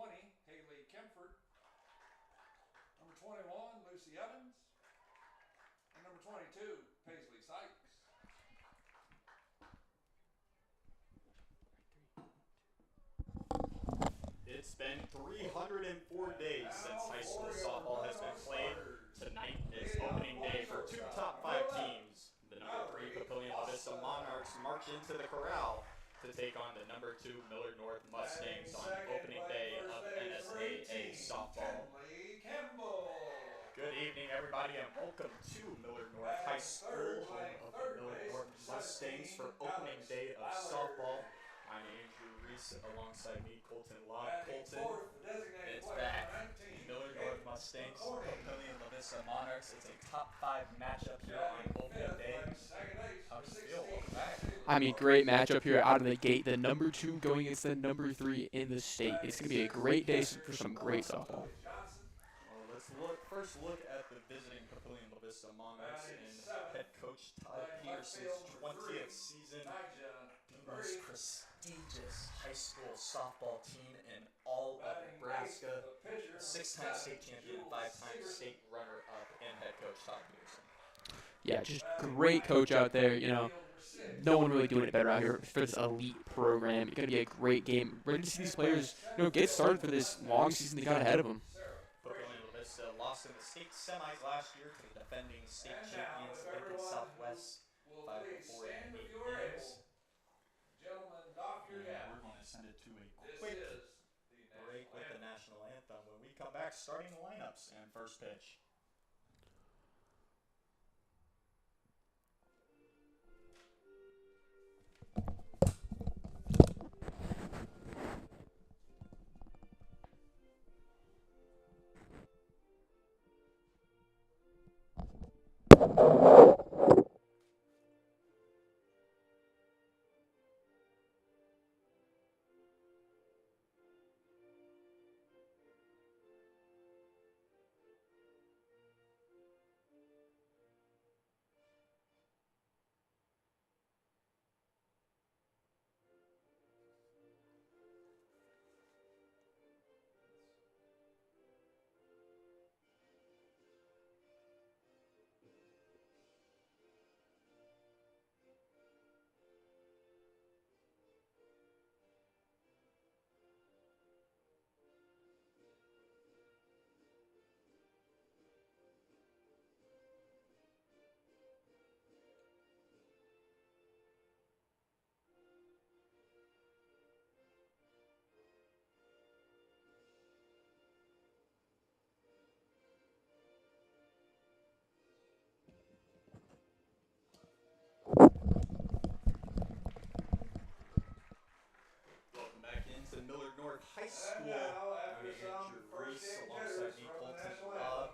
20, Haley Kemford. Number 21, Lucy Evans. And number 22, Paisley Sykes. It's been 304 days since high school softball has been played. Tonight is opening day for two top 5 teams. The number 3 Papillion La Vista Monarchs march into the corral to take on the number 2 Millard North Mustangs on opening day of NSAA softball. Good evening, everybody, and welcome to Millard North High School, home of the Millard North Mustangs for opening day of softball. I'm Andrew Reese, alongside me, Colton Locke. Colton, it's back. Millard North Mustangs, Papillion La Vista Monarchs. It's a top 5 matchup here on opening day. How does it feel? Welcome back. I mean, great matchup here out of the gate. The number 2 going against the number 3 in the state. It's going to be a great day for some great softball. Well, let's first look at the visiting Papillion La Vista Monarchs and head coach Todd Peterson's 20th season. The most prestigious high school softball team in all of Nebraska. 6-time state champion, 5-time state runner-up, and head coach Todd Peterson. Yeah, just great coach out there. You know, no one really doing it better out here for this elite program. It's going to be a great game. Ready to see these players, get started for this long season they got ahead of them. Papillion La Vista lost in the state semis last year to the defending state champions Lincoln Southwest 5-4 in 8 games. And we're going to send it to a quick break with the national anthem. When we come back, starting the lineups and first pitch. Welcome back into Millard North High School. I'm Andrew Reese alongside me, Colton Love.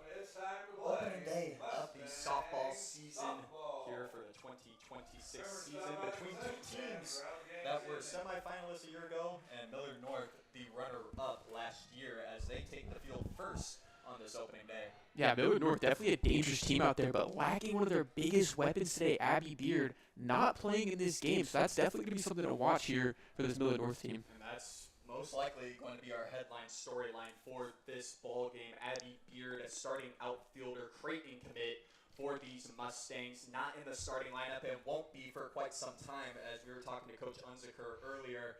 Opening day of the softball season here for the 2026 season between 2 teams that were semifinalists a year ago, and Millard North, the runner-up last year, as they take the field first on this opening day. Yeah, Millard North, definitely a dangerous team out there, but lacking one of their biggest weapons today, Abby Beard, not playing in this game. So that's definitely going to be something to watch here for this Millard North team. And that's most likely going to be our headline storyline for this ball game. Abby Beard, a starting outfielder, Creighton commit for these Mustangs, not in the starting lineup and won't be for quite some time, as we were talking to Coach Unziker earlier.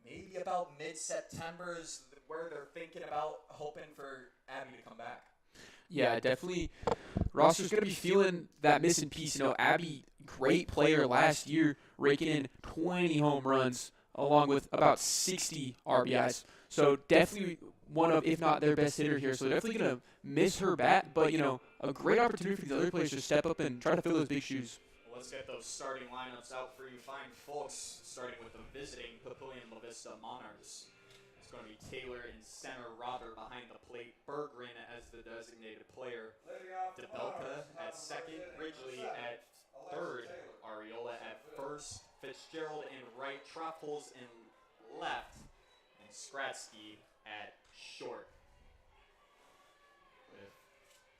Maybe about mid-September is where they're thinking about hoping for Abby to come back. Yeah, definitely. Roster's going to be feeling that missing piece. Abby, great player last year, raking in 20 home runs along with about 60 RBIs. So definitely one of, if not their best hitter here. So definitely going to miss her bat, but, a great opportunity for these other players to step up and try to fill those big shoes. Let's get those starting lineups out for you fine folks, starting with the visiting Papillion La Vista Monarchs. It's going to be Taylor in center, Robert behind the plate, Berggren as the designated player, DeBelka at second, Ridgely at third, Ariola at first, Fitzgerald in right, Tropholz in left, and Skratsky at short. With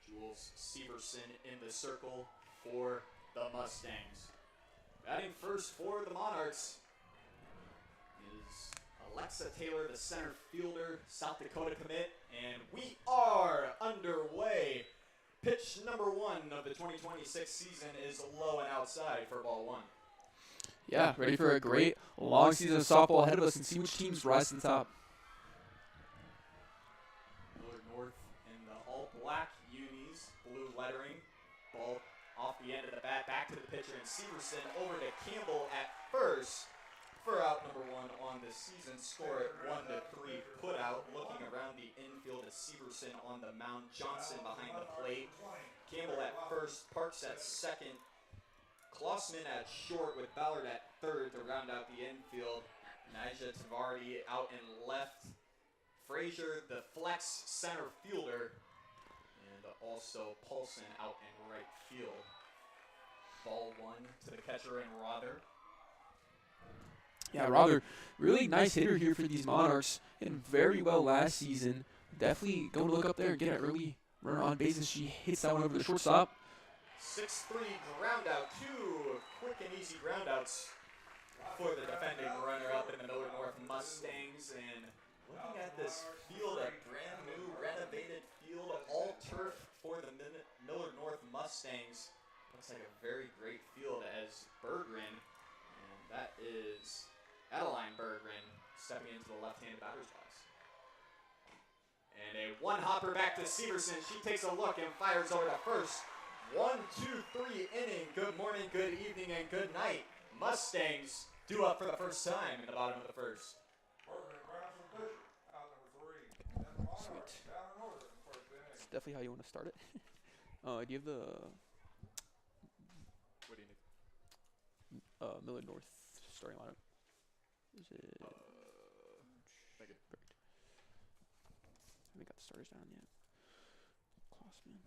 Jules Severson in the circle for the Mustangs. Batting first for the Monarchs is Alexa Taylor, the center fielder, South Dakota commit, and we are underway. Pitch number 1 of the 2026 season is low and outside for ball 1. Yeah, ready for a great long season of softball ahead of us and see which teams rise to the top. Millard North in the all-black unis, blue lettering. Ball off the end of the bat, back to the pitcher, and Severson over to Campbell at first for out number 1 on the season. Score at 1-3 put out. Looking around the infield is Severson on the mound, Johnson behind the plate, Campbell at first, Parks at second, Klossman at short with Ballard at third to round out the infield. Nija Tavardi out in left. Frazier, the flex center fielder. And also Paulson out in right field. Ball 1 to the catcher in Rother. Yeah, Rother, really nice hitter here for these Monarchs. Hitting very well last season. Definitely going to look up there and get an early runner on base as she hits that one over the shortstop. 6-3 ground out. 2 quick and easy ground outs for the defending runner-up in the Millard North Mustangs. And looking at this field, a brand new renovated field, all turf for the Millard North Mustangs. Looks like a very great field as Berggren, and that is Adeline Berggren, stepping into the left-handed batter's box. And a one-hopper back to Severson. She takes a look and fires over to first. 1, 2, 3 inning. Good morning, good evening, and good night. Mustangs due up for the first time in the bottom of the first. Sweet. That's definitely how you want to start it. Do you have the What do you need? Millard North starting lineup? Is it? Perfect. Haven't got the starters down yet. Klossman.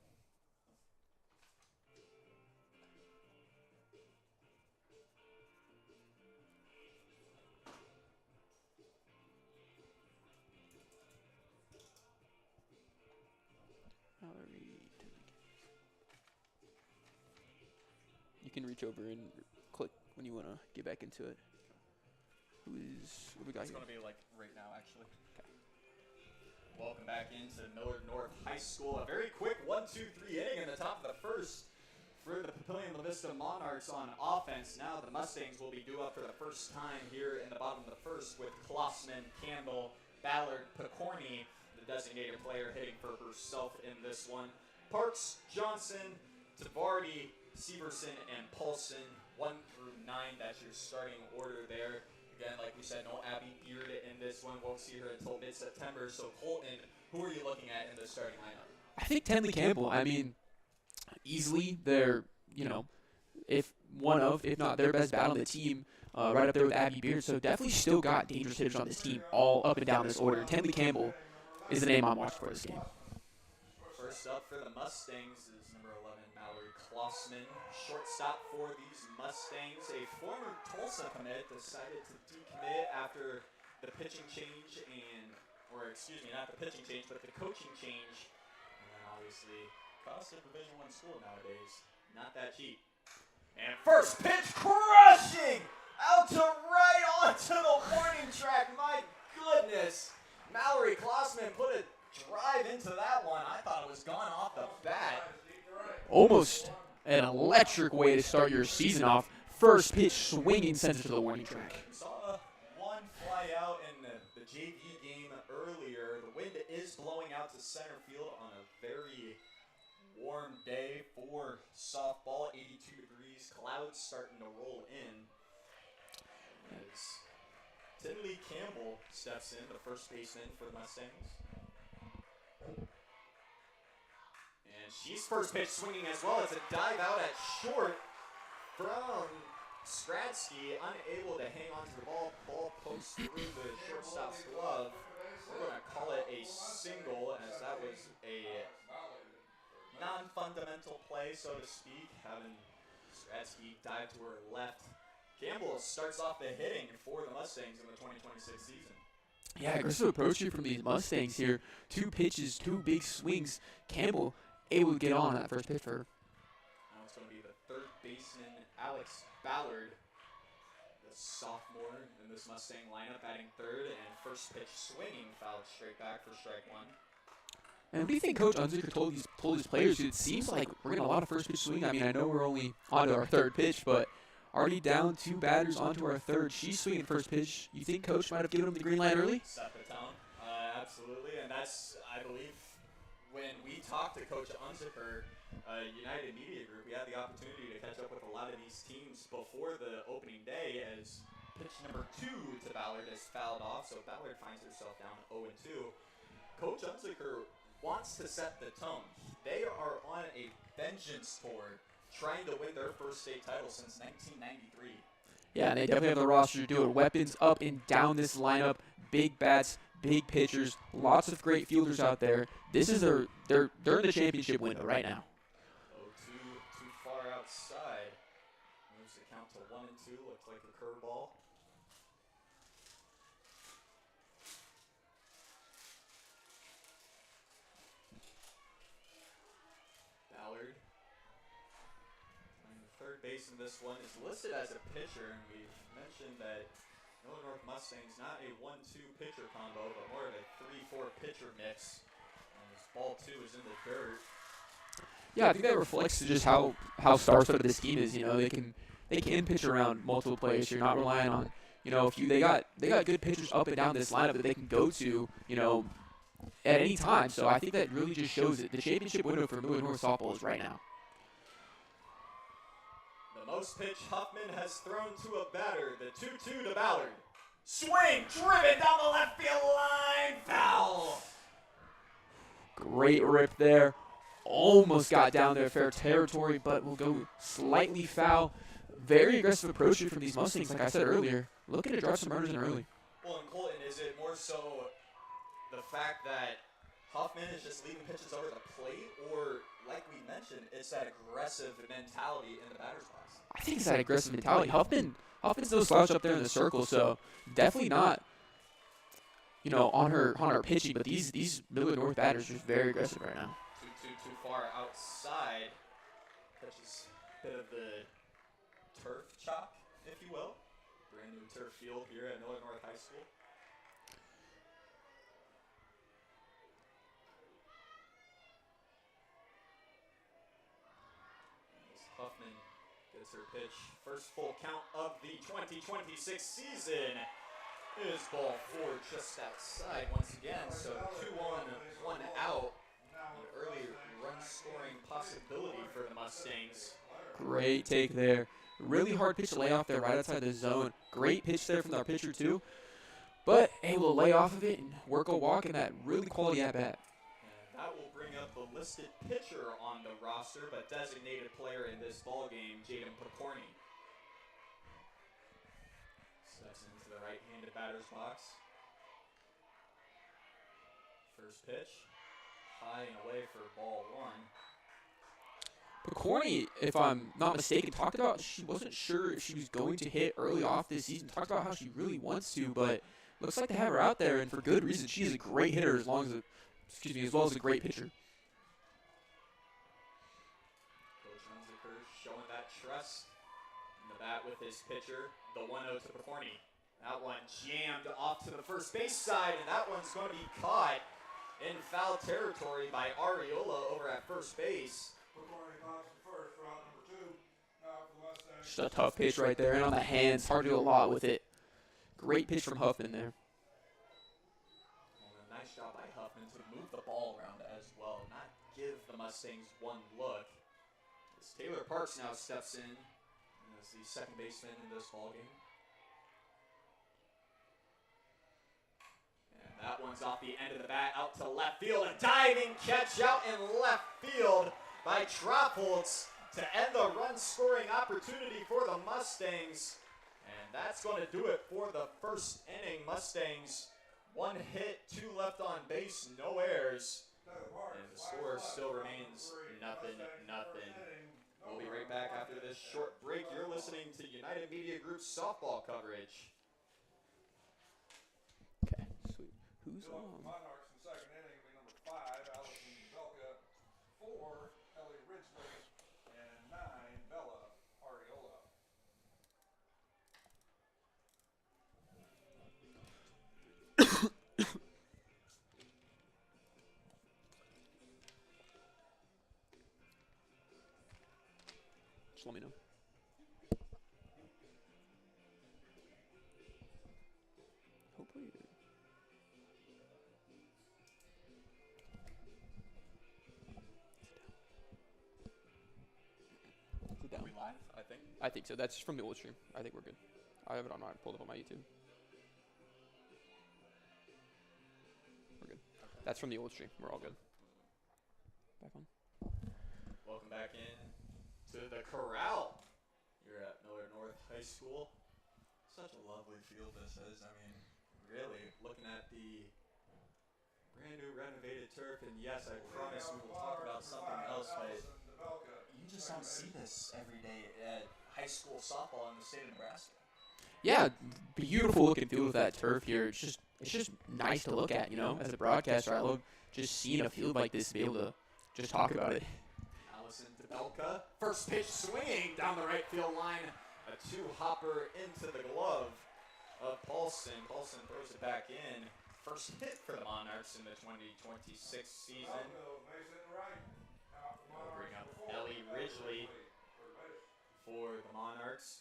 You can reach over and click when you want to get back into it. What do we got It's here? going to be like right now, actually. Okay. Welcome back into Millard North High School. A very quick 1-2-3 inning in the top of the first for the Papillion La Vista Monarchs on offense. Now the Mustangs will be due up for the first time here in the bottom of the first with Klossman, Campbell, Ballard, Picorni, the designated player hitting for herself in this one. Parks, Johnson, Tavardi, Severson, and Paulson, 1 through 9. That's your starting order there. Again, like we said, no Abby Beard in this one. Won't see her until mid-September. So, Colton, who are you looking at in the starting lineup? I think Tenley Campbell. I mean, easily they're, if not their best bat on the team, right up there with Abby Beard. So definitely still got dangerous hitters on this team, all up and down this order. Tenley Campbell is the name I'm watching for this game. First up for the Mustangs is number 11, Mallory Klossman. Shortstop for these Mustangs. A former Tulsa commit decided to decommit after the pitching change not the pitching change, but the coaching change. And then obviously, cost of Division I school nowadays, not that cheap. And first pitch crushing out to right onto the warning track. My goodness. Mallory Klossman put a drive into that one. I thought it was gone off the bat. Almost an electric way to start your season off. First pitch swinging center to the warning track. Saw one fly out in the JV game earlier. The wind is blowing out to center field on a very warm day for softball. 82 degrees. Clouds starting to roll in. As Tinley Campbell steps in, the first baseman for the Mustangs. And she's first pitch swinging as well as a dive out at short from Stradsky, unable to hang on to the ball. Ball pokes through the shortstop's glove. We're going to call it a single, as that was a non-fundamental play, so to speak, having Stradsky dive to her left. Campbell starts off the hitting for the Mustangs in the 2026 season. Yeah, aggressive approach here from these Mustangs here. 2 pitches, 2 big swings. Campbell able to get on that first pitch for her. Now it's going to be the third baseman, Alex Ballard. The sophomore in this Mustang lineup batting third, and first pitch swinging fouled straight back for strike one. And what do you think Coach Unzicker told his players? It seems like we're getting a lot of first pitch swing. I mean, I know we're only on to our third pitch, but already down 2 batters onto our third. She's swinging first pitch. You think Coach might have given him the green light early? Set the tone, absolutely. And that's, I believe, when we talked to Coach Unzicker, United Media Group, we had the opportunity to catch up with a lot of these teams before the opening day as pitch number 2 to Ballard is fouled off, so Ballard finds herself down 0-2. Coach Unzicker wants to set the tone. They are on a vengeance tour, trying to win their first state title since 1993. Yeah, and they definitely have the roster to do it. Weapons up and down this lineup, big bats, big pitchers, lots of great fielders out there. This is they're in the championship window right now. Too far outside. Moves the count to 1-2. Looks like a curveball. Ballard. Playing the third base in this one is listed as a pitcher, and we've mentioned that North Mustangs not a 1-2 pitcher combo, but more of a 3-4 pitcher mix. And this ball 2 is in the dirt. Yeah, I think that reflects to just how star-studded this team is. You know, they can pitch around multiple players. You're not relying on, you know, they got good pitchers up and down this lineup that they can go to, you know, at any time. So I think that really just shows it. The championship window for Millwood North softball is right now. The most pitch Huffman has thrown to a batter. The 2-2 to Ballard. Swing, driven down the left field line, foul. Great rip there. Almost got down there, fair territory, but will go slightly foul. Very aggressive approach from these Mustangs, like I said earlier. Looking to drive some runners in early. Well, and Colton, is it more so the fact that Huffman is just leaving pitches over the plate, or, like we mentioned, it's that aggressive mentality in the batter's box? I think it's that aggressive mentality. Huffman's no slouch up there in the circle, so definitely not, you know, on her pitching. But these Millwood North batters are just very aggressive right now. Too far outside. Touches a bit of the turf chop, if you will. Brand new turf field here at Millwood North High School. As Huffman gets her pitch. First full count of the 2026 season is ball 4 just outside once again. So 2-1, 1 out. An early run-scoring possibility for the Mustangs. Great take there. Really hard pitch to lay off there right outside the zone. Great pitch there from our pitcher too. But able to lay off of it and work a walk in that really quality at-bat. And that will bring up the listed pitcher on the roster, but designated player in this ballgame, Jaden Picorni. Steps into the right-handed batter's box. First pitch. High and away for ball 1. Picorni, if I'm not mistaken, talked about she wasn't sure if she was going to hit early off this season. Talked about how she really wants to, but looks like they have her out there, and for good reason. She is a great hitter as well as a great pitcher. Coach Unzicker showing that trust in the bat with his pitcher, the 1-0 to Picorni. That one jammed off to the first base side, and that one's going to be caught in foul territory by Ariola over at first base. Just a tough pitch right there, and on the hands, hard to do a lot with it. Great pitch from Huffman there. And a nice job by Huffman to move the ball around as well, not give the Mustangs one look. As Taylor Parks now steps in as the second baseman in this ballgame. And that one's off the end of the bat, out to left field. A diving catch out in left field by Tropholtz to end the run-scoring opportunity for the Mustangs. And that's going to do it for the first inning. Mustangs, 1 hit, 2 left on base, no errors. And the score still remains 0-0. We'll be right back after this short break. You're listening to United Media Group's softball coverage. Okay, sweet. Who's on? Monarchs in second inning will be number 5, Allison Belka, 4, Ellie Ridgely, and 9, Bella Ariola. let me know. Hopefully. Is it down? Are we live? I think. I think so. That's from the old stream. I think we're good. I have it on. I pulled it up on my YouTube. We're good. Okay. That's from the old stream. We're all good. Back on. Welcome back in to the Corral here at Miller North High School. Such a lovely field this is. I mean, really, looking at the brand new renovated turf, and yes, I promise we will talk about something else, but you just don't see this every day at high school softball in the state of Nebraska. Yeah, beautiful looking field with that turf here. It's just nice to look at, you know. As a broadcaster, I love just seeing a field like this to be able to just talk about it. Allison DeBelka, first pitch swinging down the right field line. A two-hopper into the glove of Paulson. Paulson throws it back in. First hit for the Monarchs in the 2026 season. We'll bring up Ellie Ridgely for the Monarchs.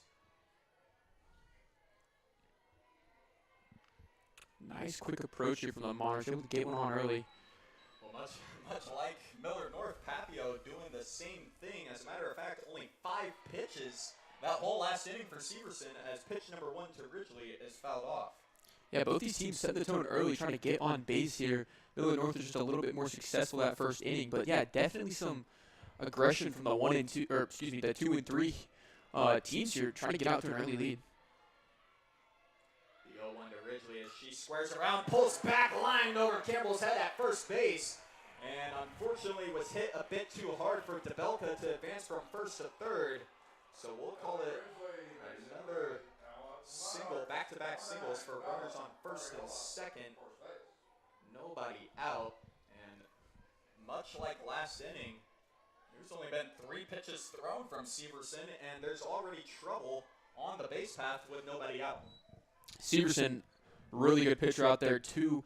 Nice quick approach here from the Monarchs. Able to get one on early. Well, much like Miller North, Papio doing the same thing. As a matter of fact, only 5 pitches that whole last inning for Severson, as pitch number 1 to Ridgely is fouled off. Yeah, both these teams set the tone early, trying to get on base here. Miller North was just a little bit more successful that first inning, but yeah, definitely some aggression from the 2 and 3 teams here, trying to get out to an early lead. The 0-1 to Ridgely as she squares around, pulls back, line over Campbell's head at first base, and unfortunately was hit a bit too hard for DeBelka to advance from first to third. So we'll call it another single, back-to-back singles for runners on first and second. Nobody out, and much like last inning, there's only been 3 pitches thrown from Severson, and there's already trouble on the base path with nobody out. Severson, really good pitcher out there too.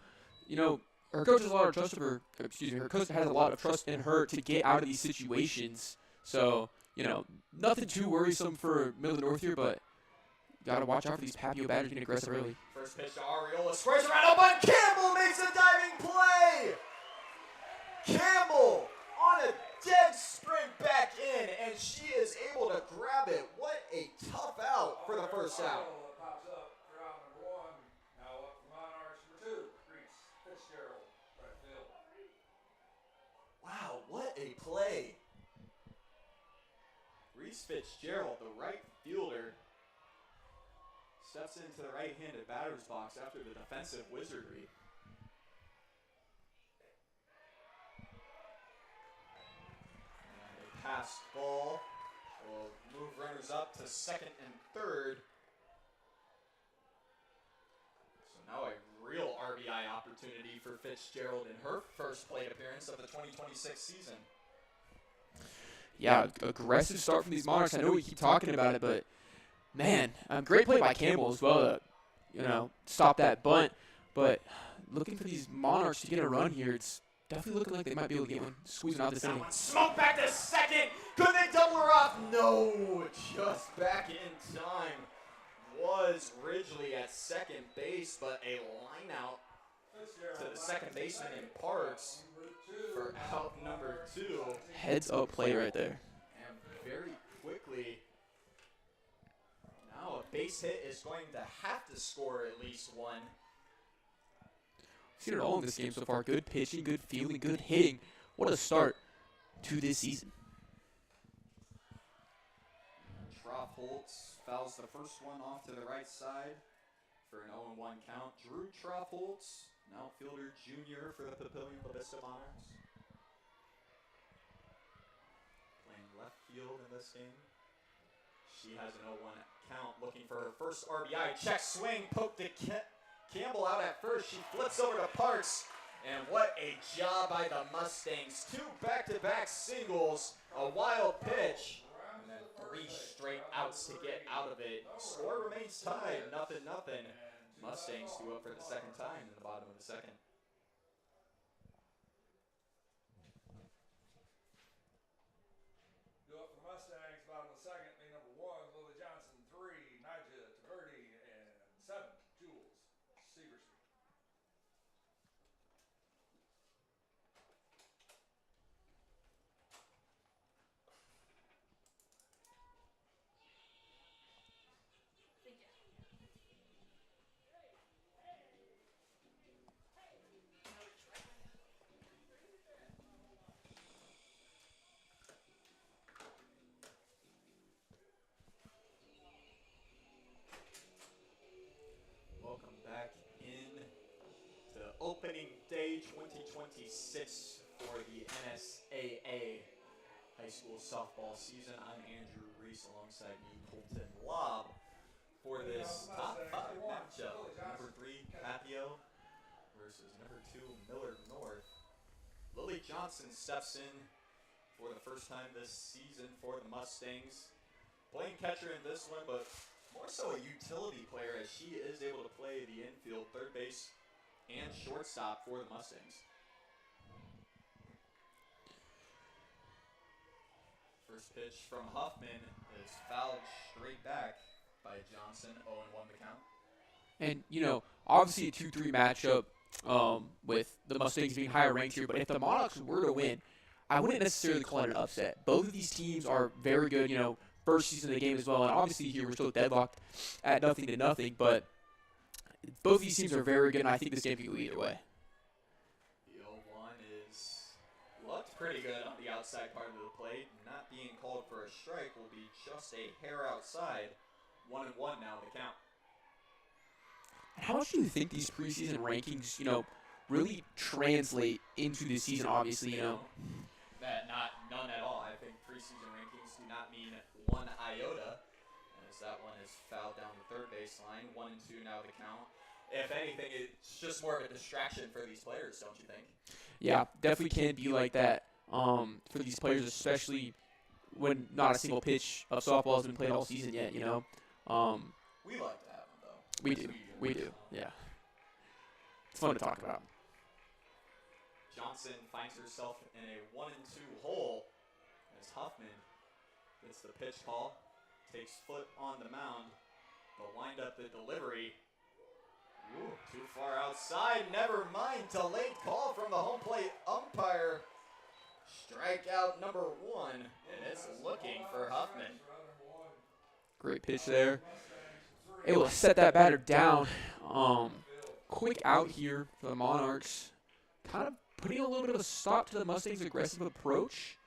You know, her coach has a lot of trust of her. Her coach has a lot of trust in her to get out of these situations. So, you know, nothing too worrisome for Miller North here, but gotta watch out for these Papio batters getting aggressive early. First pitch to Ariola, squares around, up on Campbell, makes a diving play! Campbell on a dead sprint back in, and she is able to grab it. What a tough out for the first out. Pops up for out number 1. Now up for Monarchs number 2. Reese Fitzgerald, right field. Wow, what a play. Reese Fitzgerald, the right fielder, steps into the right-handed batter's box after the defensive wizardry. And a pass ball will move runners up to second and third. So now a real RBI opportunity for Fitzgerald in her first plate appearance of the 2026 season. Yeah, aggressive start from these Monarchs. I know we keep talking about it, but man, great play by Campbell as well to, stop that bunt. But looking for these Monarchs to get a run here, it's definitely looking like they might be able to get one, squeezing out this inning. Smoke back to second. Could they double her off? No, just back in time was Ridgely at second base, but a line out to the second baseman in Parks for out number 2. Heads up play right there. And very quickly, now a base hit is going to have to score at least 1. Seen it all in this game so far. Good pitching, good fielding, good hitting. What a start to this season. Troff Holtz fouls the first one off to the right side for an 0-1 count. Drew Troff Holtz, an outfielder junior for the Papillion La Vista Monarchs. Playing left field in this game. She has an 0-1 count, looking for her first RBI. Check swing, poke to Campbell out at first. She flips over to Parks, and what a job by the Mustangs. 2 back-to-back singles, a wild pitch, and then 3 straight outs to get out of it. Score remains tied, 0-0. Mustangs due up for the second time in the bottom of the second. Go up for Mustangs, bottom of the second. welcome back in to opening day 2026 for the NSAA high school softball season. I'm Andrew Reese alongside me, Colton Lobb, for this top 5 matchup. Number 3, Papio versus number 2, Millard North. Lily Johnson steps in for the first time this season for the Mustangs. Playing catcher in this one, but more so a utility player as she is able to play the infield, third base, and shortstop for the Mustangs. First pitch from Huffman is fouled straight back by Johnson, 0-1 the count. And, obviously a 2-3 matchup with the Mustangs being higher ranked here. But if the Monarchs were to win, I wouldn't necessarily call it an upset. Both of these teams are very good, first season of the game as well. And obviously here we're still deadlocked at 0-0. But both of these teams are very good, and I think this game can go either way. The 0-1 looked pretty good on the outside part of the plate. Not being called for a strike will be just a hair outside. 1-1 now the count. How much do you think these preseason rankings, really translate into the season? Obviously, None at all. I think preseason rankings do not mean one iota, as that one is fouled down the third baseline. 1-2 now the count. If anything, it's just more of a distraction for these players, don't you think? Yeah, definitely can be like that for these players, especially when not a single pitch of softball has been played all season yet. We like to have them though. We do. Yeah, it's fun to talk about. Johnson finds herself in a 1-2 hole as Huffman gets the pitch call, takes foot on the mound, but wind up the delivery. Ooh, too far outside. Never mind. Delayed call from the home plate umpire. Strikeout number 1, and it's looking for Huffman. Great pitch there. Able to set that batter down. Quick out here for the Monarchs. Kind of putting a little bit of a stop to the Mustangs' aggressive approach.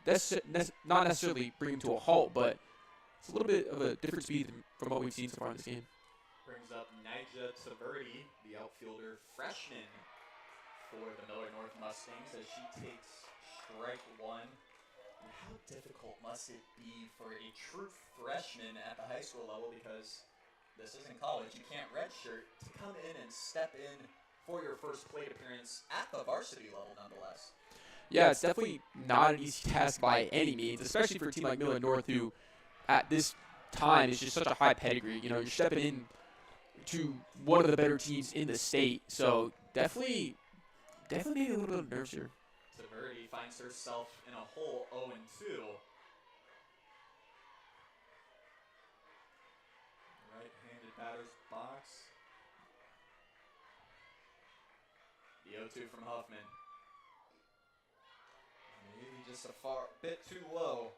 That's not necessarily bring them to a halt, but it's a little bit of a different speed from what we've seen so far in this game. Brings up Nyjah Taverdi, the outfielder freshman for the Millard North Mustangs, as she takes strike 1. And how difficult must it be for a true freshman at the high school level, because this isn't college, you can't redshirt, to come in and step in for your first plate appearance at the varsity level nonetheless? Yeah, it's definitely not an easy task by any means, especially for a team like Millard North, who at this time is just such a high pedigree. You're stepping in to one of the better teams in the state, so definitely maybe a little bit of nerves here. Taverdi finds herself in a hole 0-2. Right-handed batter's box. The 0-2 from Huffman. Maybe just a bit too low.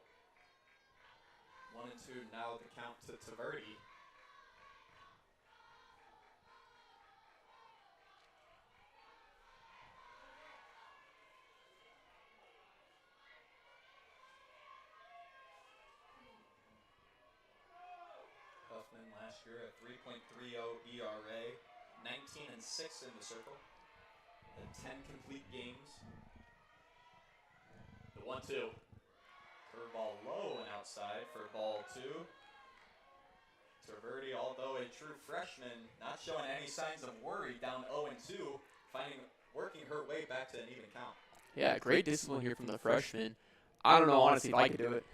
1-2 now the count to Taverdi. Huffman last year at 3.30 ERA, 19-6 in the circle. Had 10 complete games. The 1-2. Curveball low and outside for ball 2. Taverdi, although a true freshman, not showing any signs of worry, down 0-2, working her way back to an even count. Yeah, great discipline here from the freshman. I don't know, honestly, if I could do it.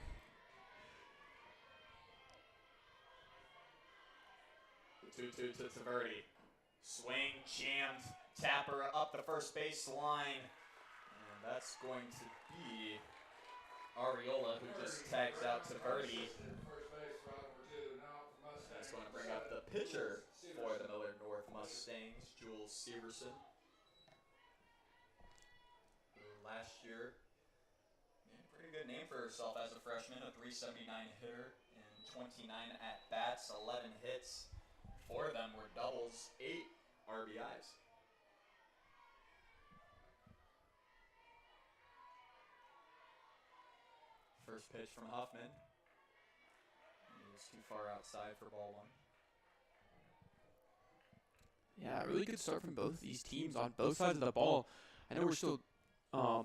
The 2-2 to Taverdi. Swing, jammed, tapper up the first base line. And that's going to be Ariola, who just tags out Taverdi. That's going to bring up the pitcher for the Millard North Mustangs, Jules Severson. Last year, pretty good name for herself as a freshman, a .379 hitter in 29 at-bats, 11 hits. 4 of them were doubles, 8 RBIs. First pitch from Huffman. He was too far outside for ball 1. Yeah, really good start from both of these teams on both sides of the ball. I know we're still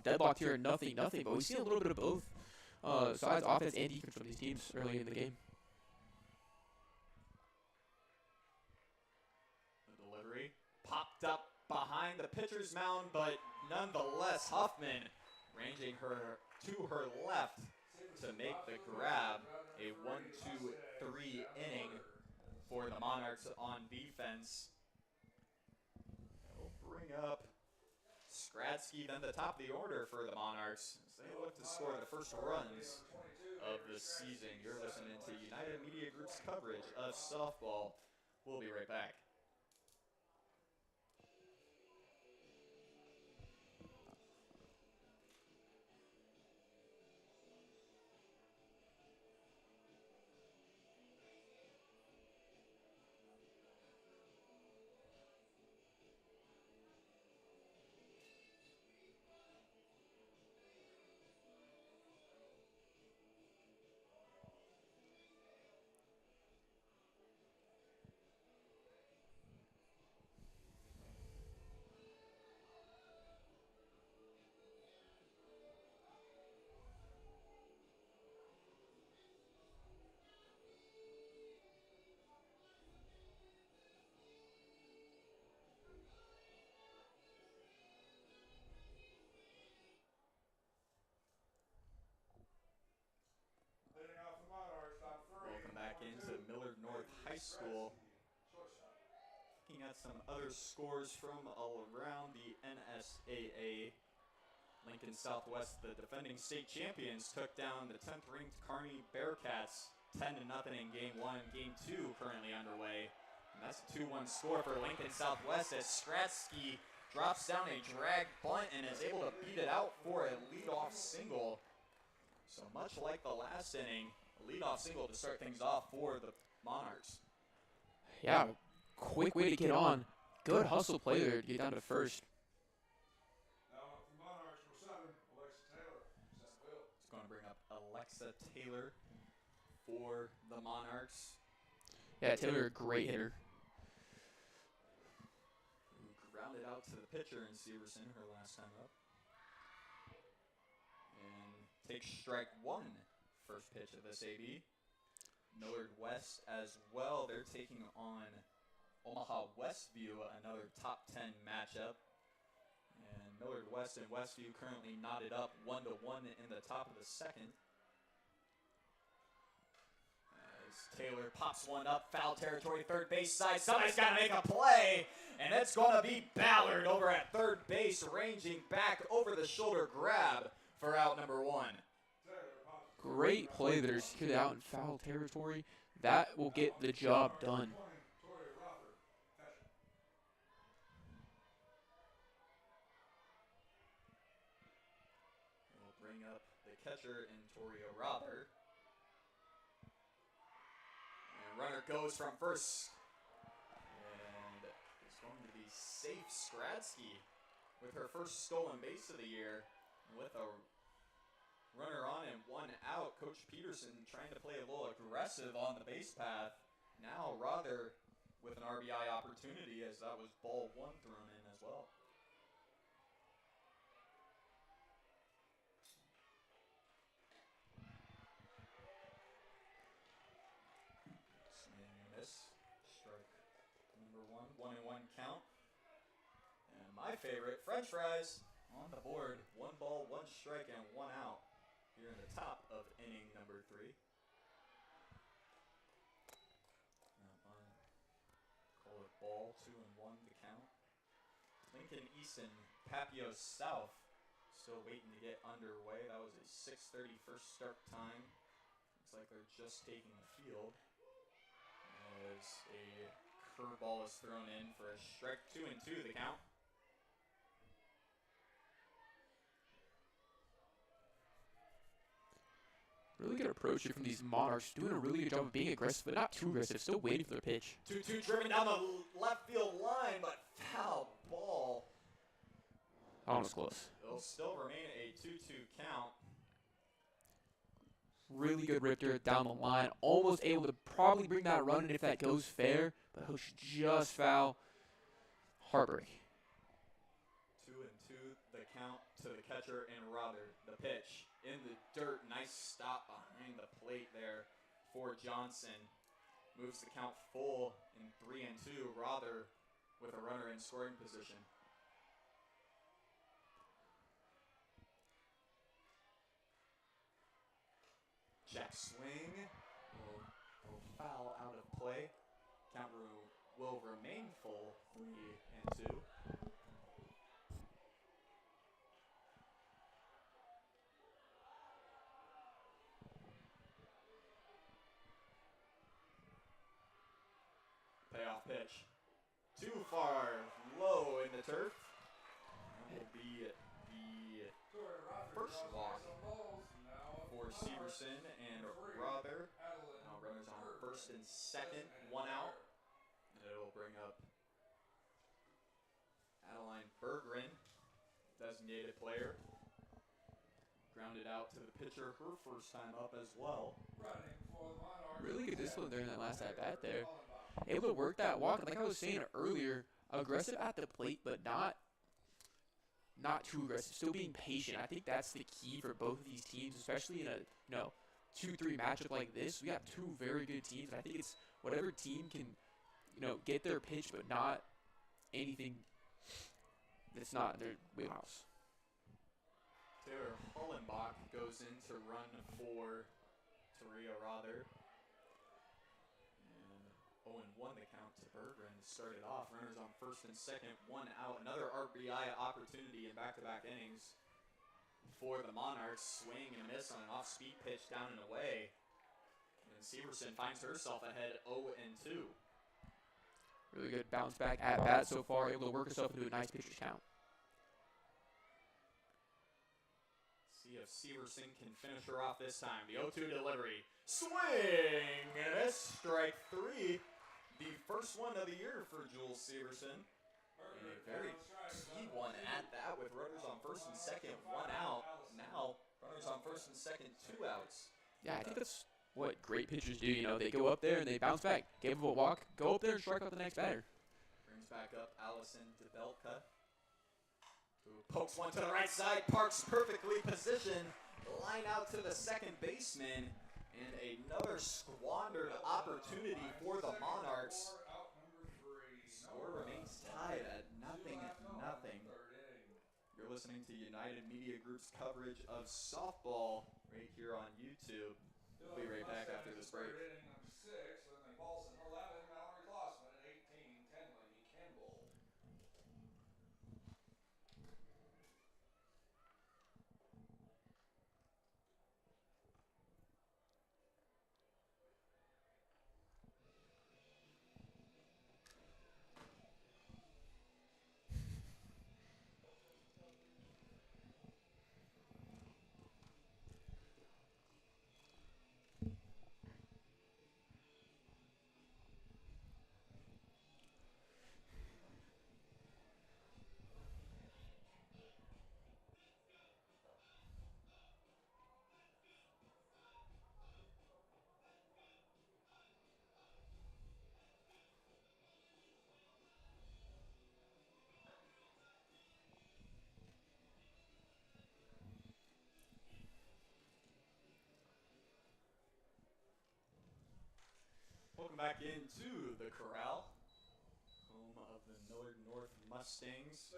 deadlocked here, nothing, but we see a little bit of both sides, offense and defense from these teams early in the game. The delivery popped up behind the pitcher's mound, but nonetheless, Huffman ranging her to her left to make the grab. A 1-2-3 inning for the Monarchs on defense. We'll bring up Skradsky, then the top of the order for the Monarchs, as they look to score the first runs of the season. You're listening to United Media Group's coverage of softball. We'll be right back. Welcome back into Millard North High School. Looking at some other scores from all around the NSAA. Lincoln Southwest, the defending state champions, took down the 10th ranked Kearney Bearcats 10-0 in Game 1. Game 2 currently underway. And that's a 2-1 score for Lincoln Southwest as Skradsky drops down a drag bunt and is able to beat it out for a leadoff single. So much like the last inning, a leadoff single to start things off for the Monarchs. Yeah, quick way to get on. Good hustle play there to get down to first. It's going to bring up Alexa Taylor for the Monarchs. Yeah, Taylor, a great hitter. Who grounded out to the pitcher in Severson her last time up. And takes strike one. First pitch of this AB. Millard West as well. They're taking on Omaha Westview, another top 10 matchup. And Millard West and Westview currently knotted up 1-1 in the top of the second. As Taylor pops one up, foul territory, third base side. Somebody's got to make a play, and it's going to be Ballard over at third base, ranging back over the shoulder grab for out number one. Great play there, secured out in foul territory. That will get the job done. We'll bring up the catcher in Toria Rother. And runner goes from first. And it's going to be safe Skradsky with her first stolen base of the year. With a runner on and one out, Coach Peterson trying to play a little aggressive on the base path. Now Rother with an RBI opportunity as that was ball one thrown in as well. Swing and miss. Strike number one. 1-1 count. And my favorite, French fries on the board. 1 ball, 1 strike, and 1 out. Here in the top of inning number 3. That one. Call it ball, 2-1 the count. Lincoln East and Papio South still waiting to get underway. That was a 6:30 first start time. Looks like they're just taking the field. As a curveball is thrown in for a strike, 2-2 the count. Really good approach here from these Monarchs. Doing a really good job of being aggressive, but not too aggressive. Still waiting for their pitch. 2-2 driven down the left field line, but foul ball. That one was close. It'll still remain a 2-2 count. Really good rip there down the line. Almost able to probably bring that run in if that goes fair, but it was just foul. heartbreak. 2-2, the count to the catcher and Rother. The pitch in the dirt. Nice stop behind the plate there for Johnson. Moves the count full in 3-2. Rother with a runner in scoring position. Check swing. Will foul out of play. Count will remain full 3-2. Payoff pitch. Too far low in the turf. That will be the first walk for Severson and Rother. Now runners on first and second, 1 out. And it will bring up Adeline Berggren, designated player. Grounded out to the pitcher her first time up as well. Really good discipline during that last at bat there. Able to work that walk, like I was saying earlier, aggressive at the plate, but not too aggressive. Still being patient. I think that's the key for both of these teams, especially in a 2-3 matchup like this. We have two very good teams. And I think it's whatever team can get their pitch, but not anything that's not their wheelhouse. Taylor Hollenbach goes in to run for Taria Rother. And 0-1 the count to Berggren. Started off, runners on first and second, 1 out. Another RBI opportunity in back-to-back innings for the Monarchs. Swing and a miss on an off-speed pitch down and away. And Severson finds herself ahead 0-2. Really good bounce back at bat so far, able to work herself into a nice pitcher's count. See if Severson can finish her off this time. The 0-2 delivery. Swing and a miss. Strike 3. The first one of the year for Jules Severson. And a very key one at that with runners on first and second, 1 out. Now, runners on first and second, 2 outs. Yeah, I think that's what great pitchers do. They go up there and they bounce back, give them a walk, go up there and strike out the next batter. Brings back up Allison DeBelka, who pokes one to the right side, parks perfectly positioned, line out to the second baseman, and another squandered opportunity for the Monarchs. Score remains tied at 0-0. You're listening to United Media Group's coverage of softball right here on YouTube. We'll be right back after this break. Welcome back into the corral, home of the Millard North Mustangs.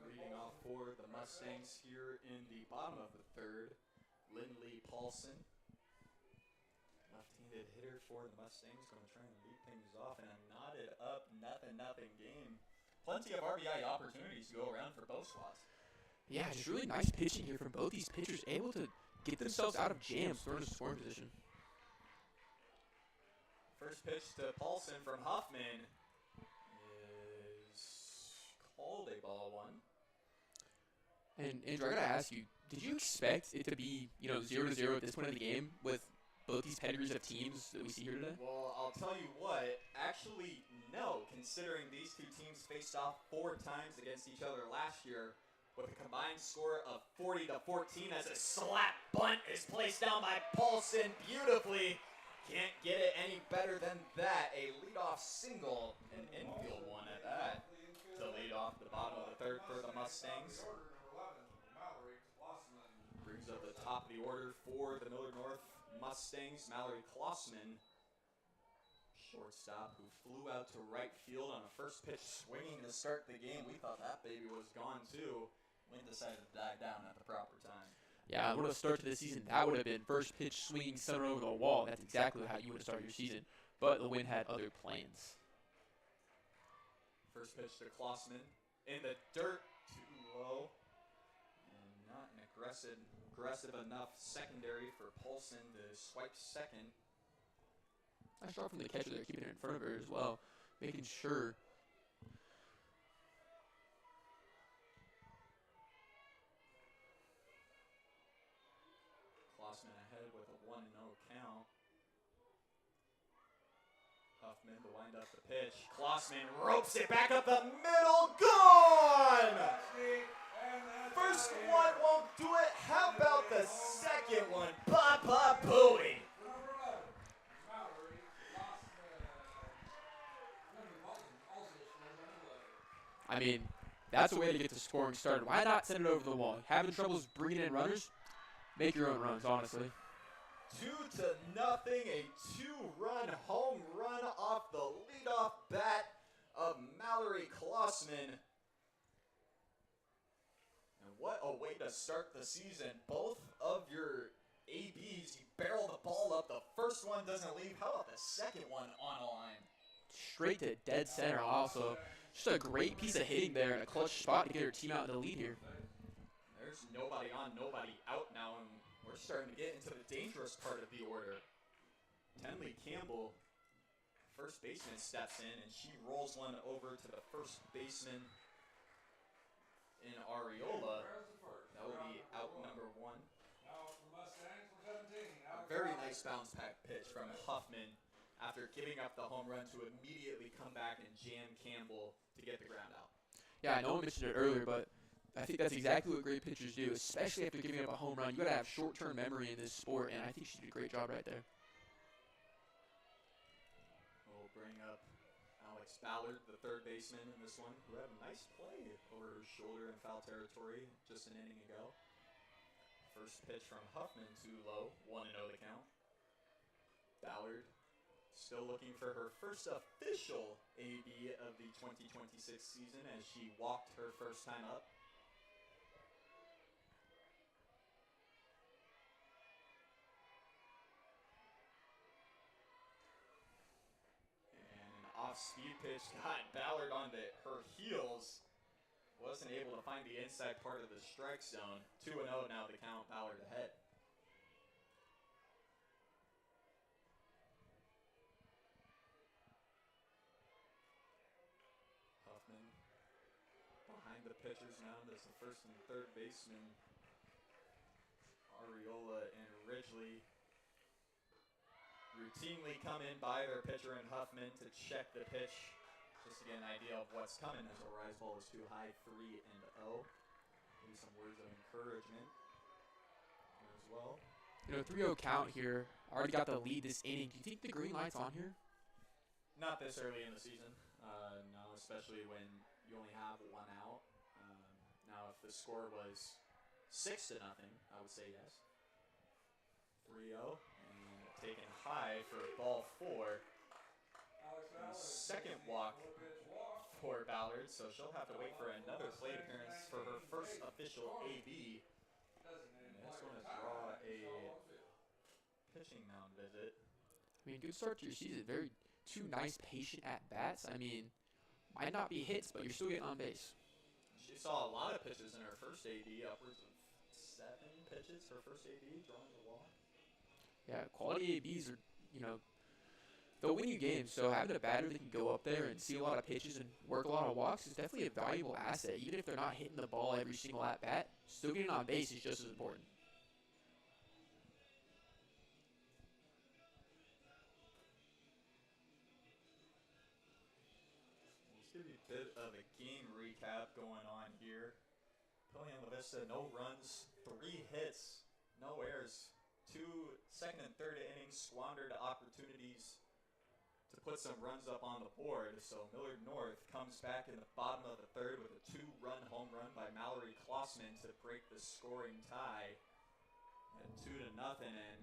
Leading off for the Mustangs here in the bottom of the third, Lindley Paulson. Left-handed hitter for the Mustangs, going to try and lead things off in a knotted up 0-0 game. Plenty of RBI opportunities to go around for both squads. Yeah, just really nice pitching here from both these pitchers, able to get themselves out of jams, thrown into scoring position. First pitch to Paulson from Huffman is called a ball one. And Andrew, I gotta ask you, did you expect it to be 0-0 at this point of the game with both these pedigrees of teams that we see here today? Well, I'll tell you what. Actually, no. Considering these two teams faced off 4 times against each other last year, with a combined score of 40-14 as a slap bunt is placed down by Paulson beautifully. Can't get it any better than that. A leadoff single, an infield one third for the Mustangs. Brings up the top of the order for the Millard North Mustangs, Mallory Klossman, shortstop, who flew out to right field on a first pitch swinging to start the game. We thought that baby was gone too. Wind decided to die down at the proper time. Yeah, what a start to the season that would have been. First pitch swinging center over the wall. That's exactly how you would have started your season. But the Wind had other plans. First pitch to Klossman in the dirt, too low. And not an aggressive enough secondary for Paulson to swipe second. Nice shot from the catcher there, keeping it in front of her as well. Making sure. Klossman ahead with a 1-0 count. Huffman to wind up the pitch. Klossman ropes it back up the middle. Gone! First one won't do it. How about the second one? Papa Booey. I mean, that's a way to get the scoring started. Why not send it over the wall? Having troubles bringing in runners? Make your own runs, honestly. 2-0, a 2-run home run off the leadoff bat of Mallory Klossman. And what a way to start the season. Both of your ABs, you barrel the ball up. The first one doesn't leave. How about the second one on a line? Straight to dead center also. Just a great piece of hitting there and a clutch spot to get her team out in the lead here. There's nobody on, nobody out now, and we're starting to get into the dangerous part of the order. Tenley Campbell, first baseman, steps in, and she rolls one over to the first baseman in Ariola. That will be out number one. A very nice bounce back pitch from Huffman after giving up the home run to immediately come back and jam Campbell to get the ground out. Yeah, I know I mentioned it earlier, but I think that's exactly what great pitchers do, especially after giving up a home run. You got to have short-term memory in this sport, and I think she did a great job right there. We'll bring up Alex Ballard, the third baseman in this one, who had a nice play over her shoulder in foul territory just an inning ago. First pitch from Huffman, too low, 1-0 the count. Ballard still looking for her first official AB of the 2026 season as she walked her first time up. And an off-speed pitch got Ballard onto her heels. Wasn't able to find the inside part of the strike zone. 2-0 now the count, Ballard ahead. Behind the pitchers now, there's the first and third baseman, Ariola and Ridgely, routinely come in by their pitcher and Huffman to check the pitch, just to get an idea of what's coming as the rise ball is too high, 3-0. Maybe some words of encouragement as well. You know, 3-0 count here. Already got the lead this inning. Do you think the green light's on here? Not this early in the season. No, especially when you only have one out. Now, if the score was 6-0, I would say yes. 3-0 and taken high for ball 4. Second walk for Ballard, so she'll have to wait for another plate appearance for her first official AB. And that's going to draw a pitching mound visit. I mean, good start to your season. Two nice patient at-bats. I mean, might not be hits, but you're still getting on base. She saw a lot of pitches in her first AD, upwards of 7 pitches her first AD, drawing the walk. Yeah, quality ABs are, they'll win you games. So having a batter that can go up there and see a lot of pitches and work a lot of walks is definitely a valuable asset. Even if they're not hitting the ball every single at-bat, still getting on base is just as important. Give you a bit of a game recap going on here. Papillion La Vista, no runs, 3 hits, no errors. 2 second and third innings, squandered opportunities to put some runs up on the board. So Millard North comes back in the bottom of the third with a 2-run home run by Mallory Klossman to break the scoring tie at 2-0. And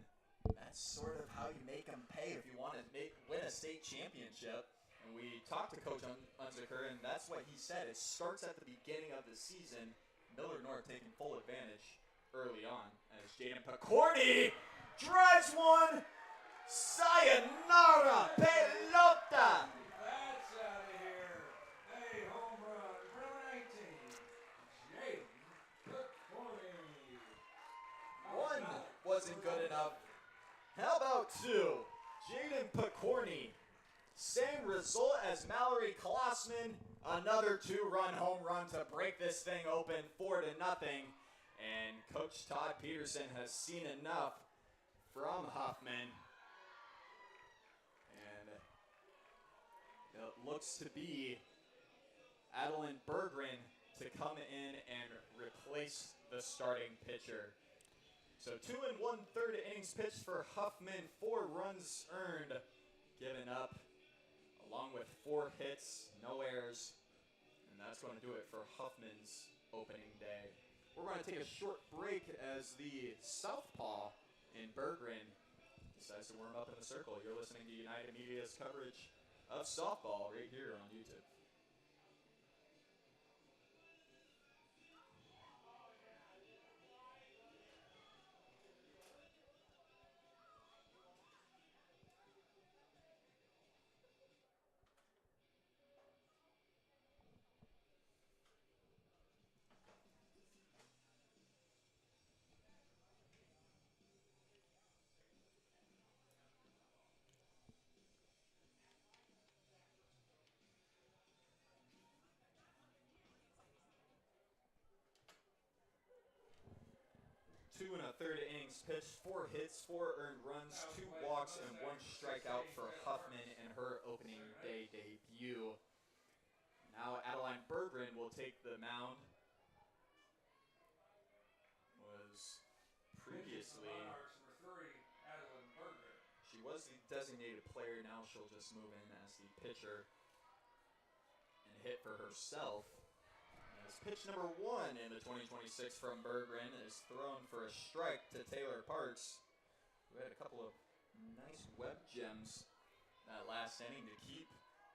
that's sort of how you make them pay if you want to win a state championship. And we talked to Coach Unziker, and that's what he said. It starts at the beginning of the season. Millard North taking full advantage early on as Jaden Picorni drives one. Sayonara pelota. That's out of here. Hey, home run. Number 19. Jaden Picorni. One wasn't good enough. How about two? Jaden Picorni. Same result as Mallory Klossman. Another 2-run home run to break this thing open 4-0. And Coach Todd Peterson has seen enough from Huffman. And it looks to be Adeline Berggren to come in and replace the starting pitcher. So 2 1/3 innings pitched for Huffman, 4 runs earned, given up, along with 4 hits, no errors. And that's going to do it for Huffman's opening day. We're going to take a short break as the southpaw in Berggren decides to warm up in the circle. You're listening to United Media's coverage of softball right here on YouTube. Two and a third innings pitched, 4 hits, 4 earned runs, 2 walks, and 1 strikeout for Huffman in her opening day debut. Now Adeline Berggren will take the mound. Was previously, Monarchs, number 3, Adeline Berggren. she was the designated player. Now she'll just move in as the pitcher and hit for herself. Pitch number 1 in the 2026 from Berggren is thrown for a strike to Taylor Parks, who had a couple of nice web gems that last inning to keep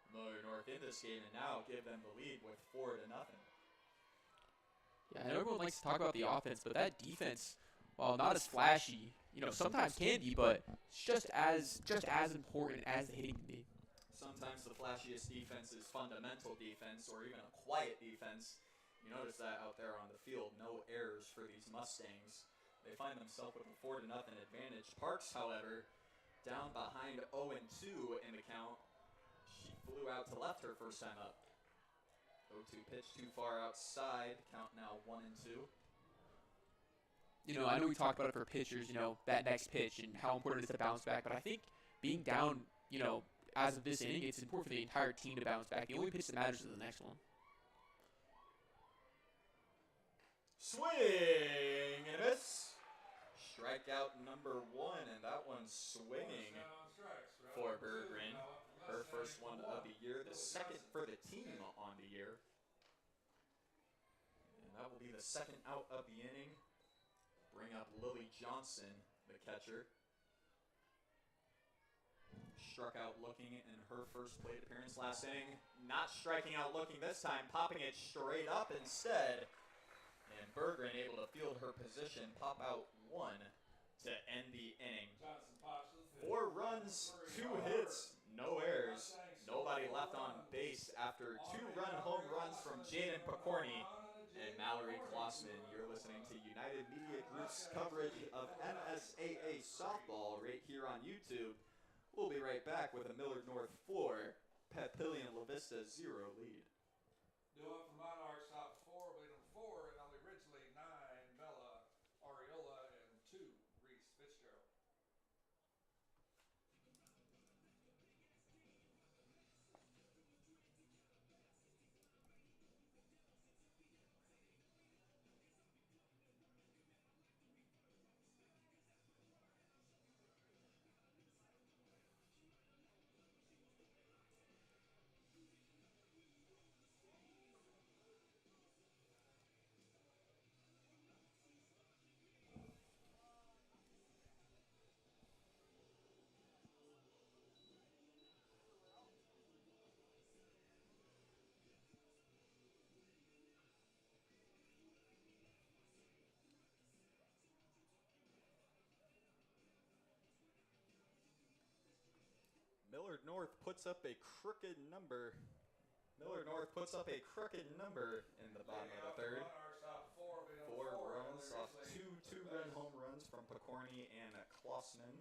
Millard North in this game and now give them the lead with 4-0. Yeah, I know everyone likes to talk about the offense, but that defense, while not as flashy, sometimes can be, but it's just as important as the hitting can be. Sometimes the flashiest defense is fundamental defense or even a quiet defense. You notice that out there on the field, no errors for these Mustangs. They find themselves with a 4-0 advantage. Parks, however, down behind 0-2 in the count. She flew out to left her first time up. 0-2 pitch too far outside. Count now 1-2. I know we talked about it for pitchers, that next pitch and how important it is to bounce back, but I think being down, as of this inning, it's important for the entire team to bounce back. The only pitch that matters is the next one. Swing and a miss. Strikeout number 1, and that one's swinging for Berggren. Her first one of the year, the second for the team on the year. And that will be the second out of the inning. Bring up Lily Johnson, the catcher. Struck out looking in her first plate appearance last inning. Not striking out looking this time, popping it straight up instead. And Berggren able to field her position, pop out 1 to end the inning. 4 runs, 2 hits, no errors. Nobody left on base after 2-run home runs from Jaden Picorni and Mallory Klossman. You're listening to United Media Group's coverage of MSAA softball right here on YouTube. We'll be right back with a Millard North 4, Papillion La Vista 0 lead. Due up for Monarchs, top 4, lead them 4, and only Ridgely 9, Bella, Ariola, and 2, Reese Fitzgerald. Millard North puts up a crooked number. Millard North puts up a crooked number in the bottom of the third. Four runs off two two-run home runs from Picorni and Klossman.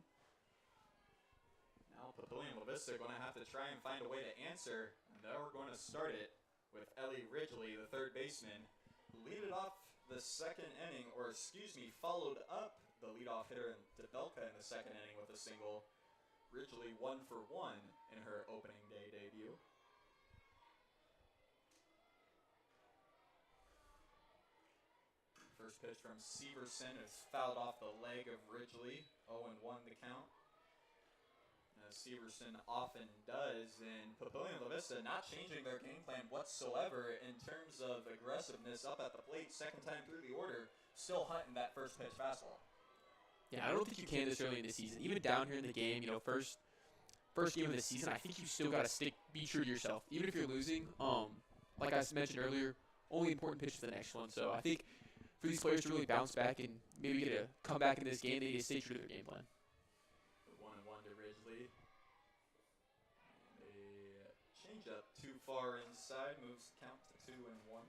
Now Papillion La Vista are going to have to try and find a way to answer. And they're going to start it with Ellie Ridgely, the third baseman, who leaded off the second inning, or excuse me, followed up the leadoff hitter DeBelka in the second inning with a single. Ridgely 1 for 1 in her opening day debut. First pitch from Severson is fouled off the leg of Ridgely. 0-1 the count. As Severson often does, and Papillion La Vista not changing their game plan whatsoever in terms of aggressiveness up at the plate. Second time through the order, still hunting that first pitch fastball. Yeah, I don't think you can this early in the season. Even down here in the game, first game of the season, I think you still got to be true to yourself. Even if you're losing, like I mentioned earlier, only important pitch is the next one. So I think for these players to really bounce back and maybe get a comeback in this game, they need to stay true to their game plan. The 1-1 to Ridgely. And a changeup too far inside moves the count to 2-1.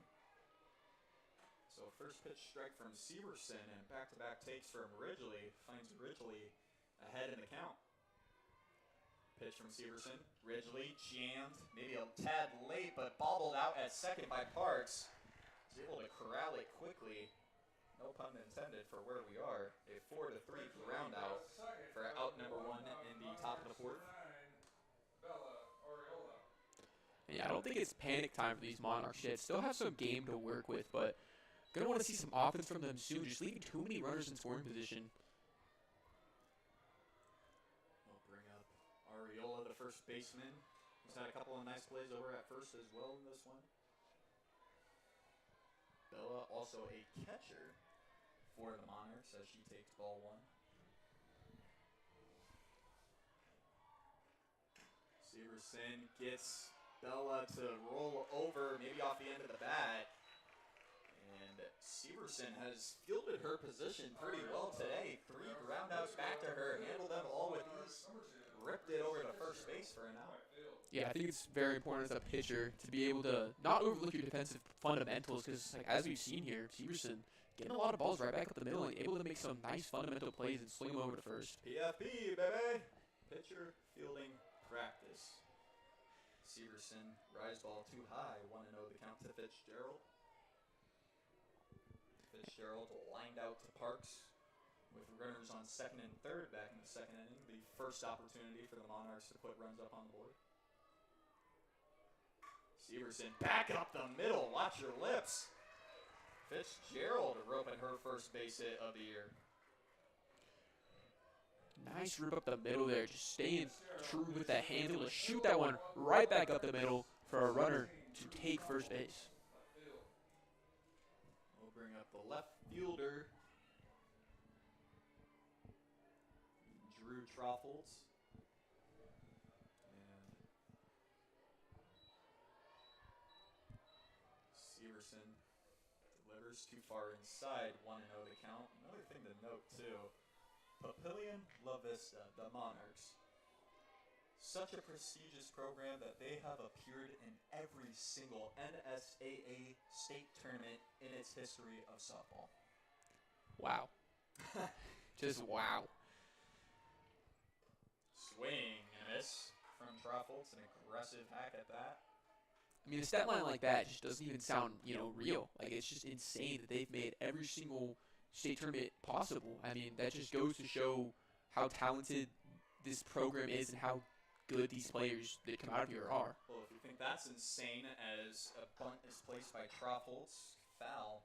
So first pitch strike from Severson and back-to-back takes from Ridgely finds Ridgely ahead in the count. Pitch from Severson. Ridgely jammed, maybe a tad late, but bobbled out at second by Parks. He's able to corral it quickly. No pun intended for where we are. A 4-3 ground out for out number 1 in the top of the fourth. Yeah, I don't think it's panic time for these Monarchs yet. Still have some game to work with, but gonna want to see some offense from them soon. Just leaving too many runners in scoring position. We'll bring up Ariola, the first baseman. He's had a couple of nice plays over at first as well in this one. Bella, also a catcher for the Monarchs as she takes ball 1. Severson gets Bella to roll over, maybe off the end of the bat. And Severson has fielded her position pretty well today. 3 groundouts back to her, handled them all with ease. Ripped it over to first base for an out. Yeah, I think it's very important as a pitcher to be able to not overlook your defensive fundamentals because, as we've seen here, Severson getting a lot of balls right back up the middle and able to make some nice fundamental plays and swing them over to first. PFP, baby! Pitcher fielding practice. Severson, rise ball too high, 1-0 the count to Fitzgerald. Fitzgerald lined out to Parks with runners on second and third back in the second inning. The first opportunity for the Monarchs to put runs up on the board. Severson back up the middle. Watch your lips. Fitzgerald roping her first base hit of the year. Nice rip up the middle there. Just staying true with that hand. Able to shoot that one right back up the middle for a runner to take first base. We'll bring up the left fielder, Drew Troffels. And Severson delivers too far inside, 1-0 the count. Another thing to note too, Papillion La Vista, the Monarchs, such a prestigious program that they have appeared in every single NSAA state tournament in its history of softball. Wow. Just wow. Swing and a miss from Troffels, an aggressive hack at that. I mean, a stat line like that just doesn't even sound, real. Like, it's just insane that they've made every single state tournament possible. I mean, that just goes to show how talented this program is and how good these players that come out of here are. Well, if you think that's insane, as a bunt is placed by Troffels, foul,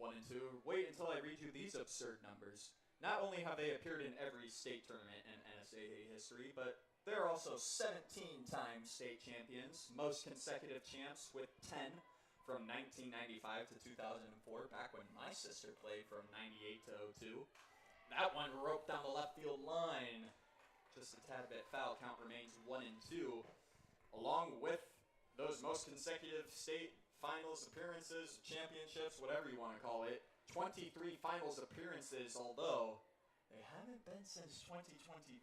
1-2. Wait until I read you these absurd numbers. Not only have they appeared in every state tournament in NSAA history, but they're also 17-time state champions, most consecutive champs with 10 from 1995 to 2004, back when my sister played from 98 to 02. That one roped down the left field line. Just a tad bit foul. Count remains 1-2. Along with those most consecutive state finals appearances, championships, whatever you want to call it, 23 finals appearances, although They haven't been since 2023,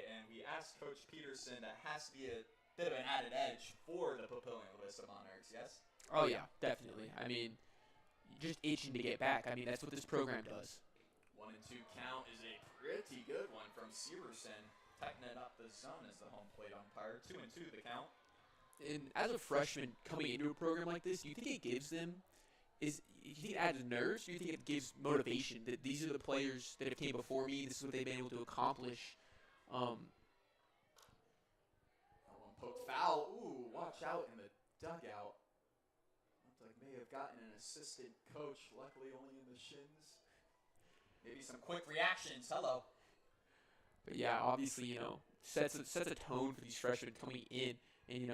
and we asked Coach Peterson that has to be a bit of an added edge for the Papillion La Vista Monarchs, yes? Oh yeah, definitely. I mean, just itching to get back. I mean, that's what this program does. 1-2 count is a pretty good one from Severson, tightening up the zone as the home plate umpire. 2-2 the count. And as a freshman coming into a program like this, do you think it gives them you think it adds nerves, or do you think it gives motivation that these are the players that have came before me, this is what they've been able to accomplish? That one poked foul. Ooh, watch out in the dugout. Looked like may have gotten an assistant coach, luckily only in the shins. Maybe some quick reactions. Hello. But yeah, obviously, sets a tone for these freshmen coming in, and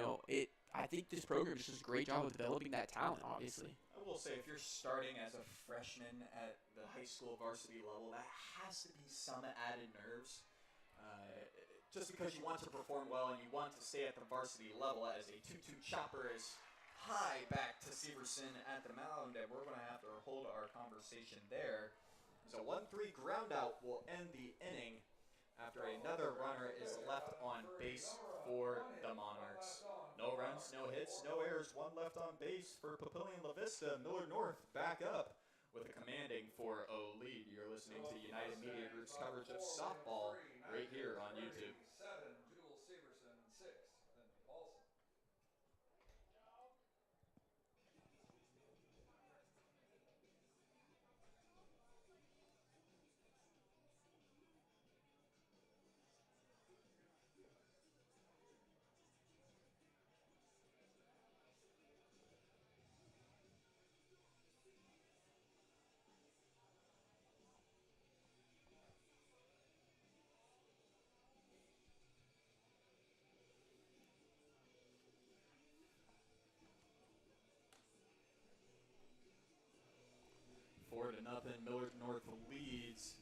I think this program just does a great job of developing that talent. Obviously, I will say, if you're starting as a freshman at the high school varsity level, that has to be some added nerves. Just because you want to perform well and you want to stay at the varsity level, as a 2-2 chopper is high back to Severson at the mound, and we're going to have to hold our conversation there. So 1-3 ground out will end the inning after another runner is left on base for the Monarchs. No runs, no hits, no errors, one left on base for Papillion La Vista. Millard North back up with a commanding 4-0 lead. You're listening to United Media Group's coverage of softball right here on YouTube. 7, Jewel Severson, 6, Finley Paulson. Four to nothing, Millard North leads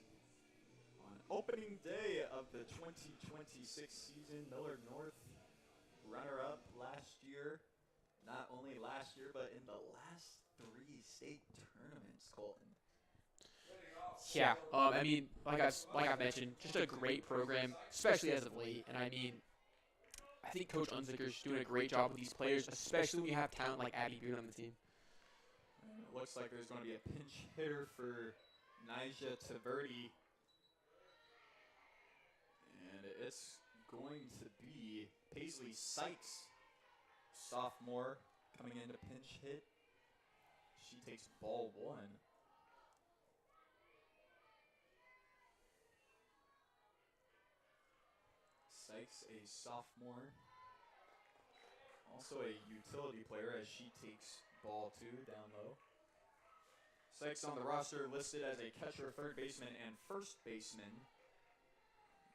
on opening day of the 2026 season. Millard North, runner-up last year. Not only last year, but in the last 3 state tournaments, Colton. yeah. I mean, like I mentioned, just a great program, especially as of late. And I mean, I think Coach Unzicker's doing a great job with these players, especially when you have talent like Abby Beard on the team. And it looks like there's going to be a pinch hitter for Nija Taverdi. And it's going to be Paisley Sykes, sophomore, coming in to pinch hit. She takes ball 1. Sykes, a sophomore. Also a utility player as she takes ball 2 down low. Sykes on the roster listed as a catcher, third baseman, and first baseman.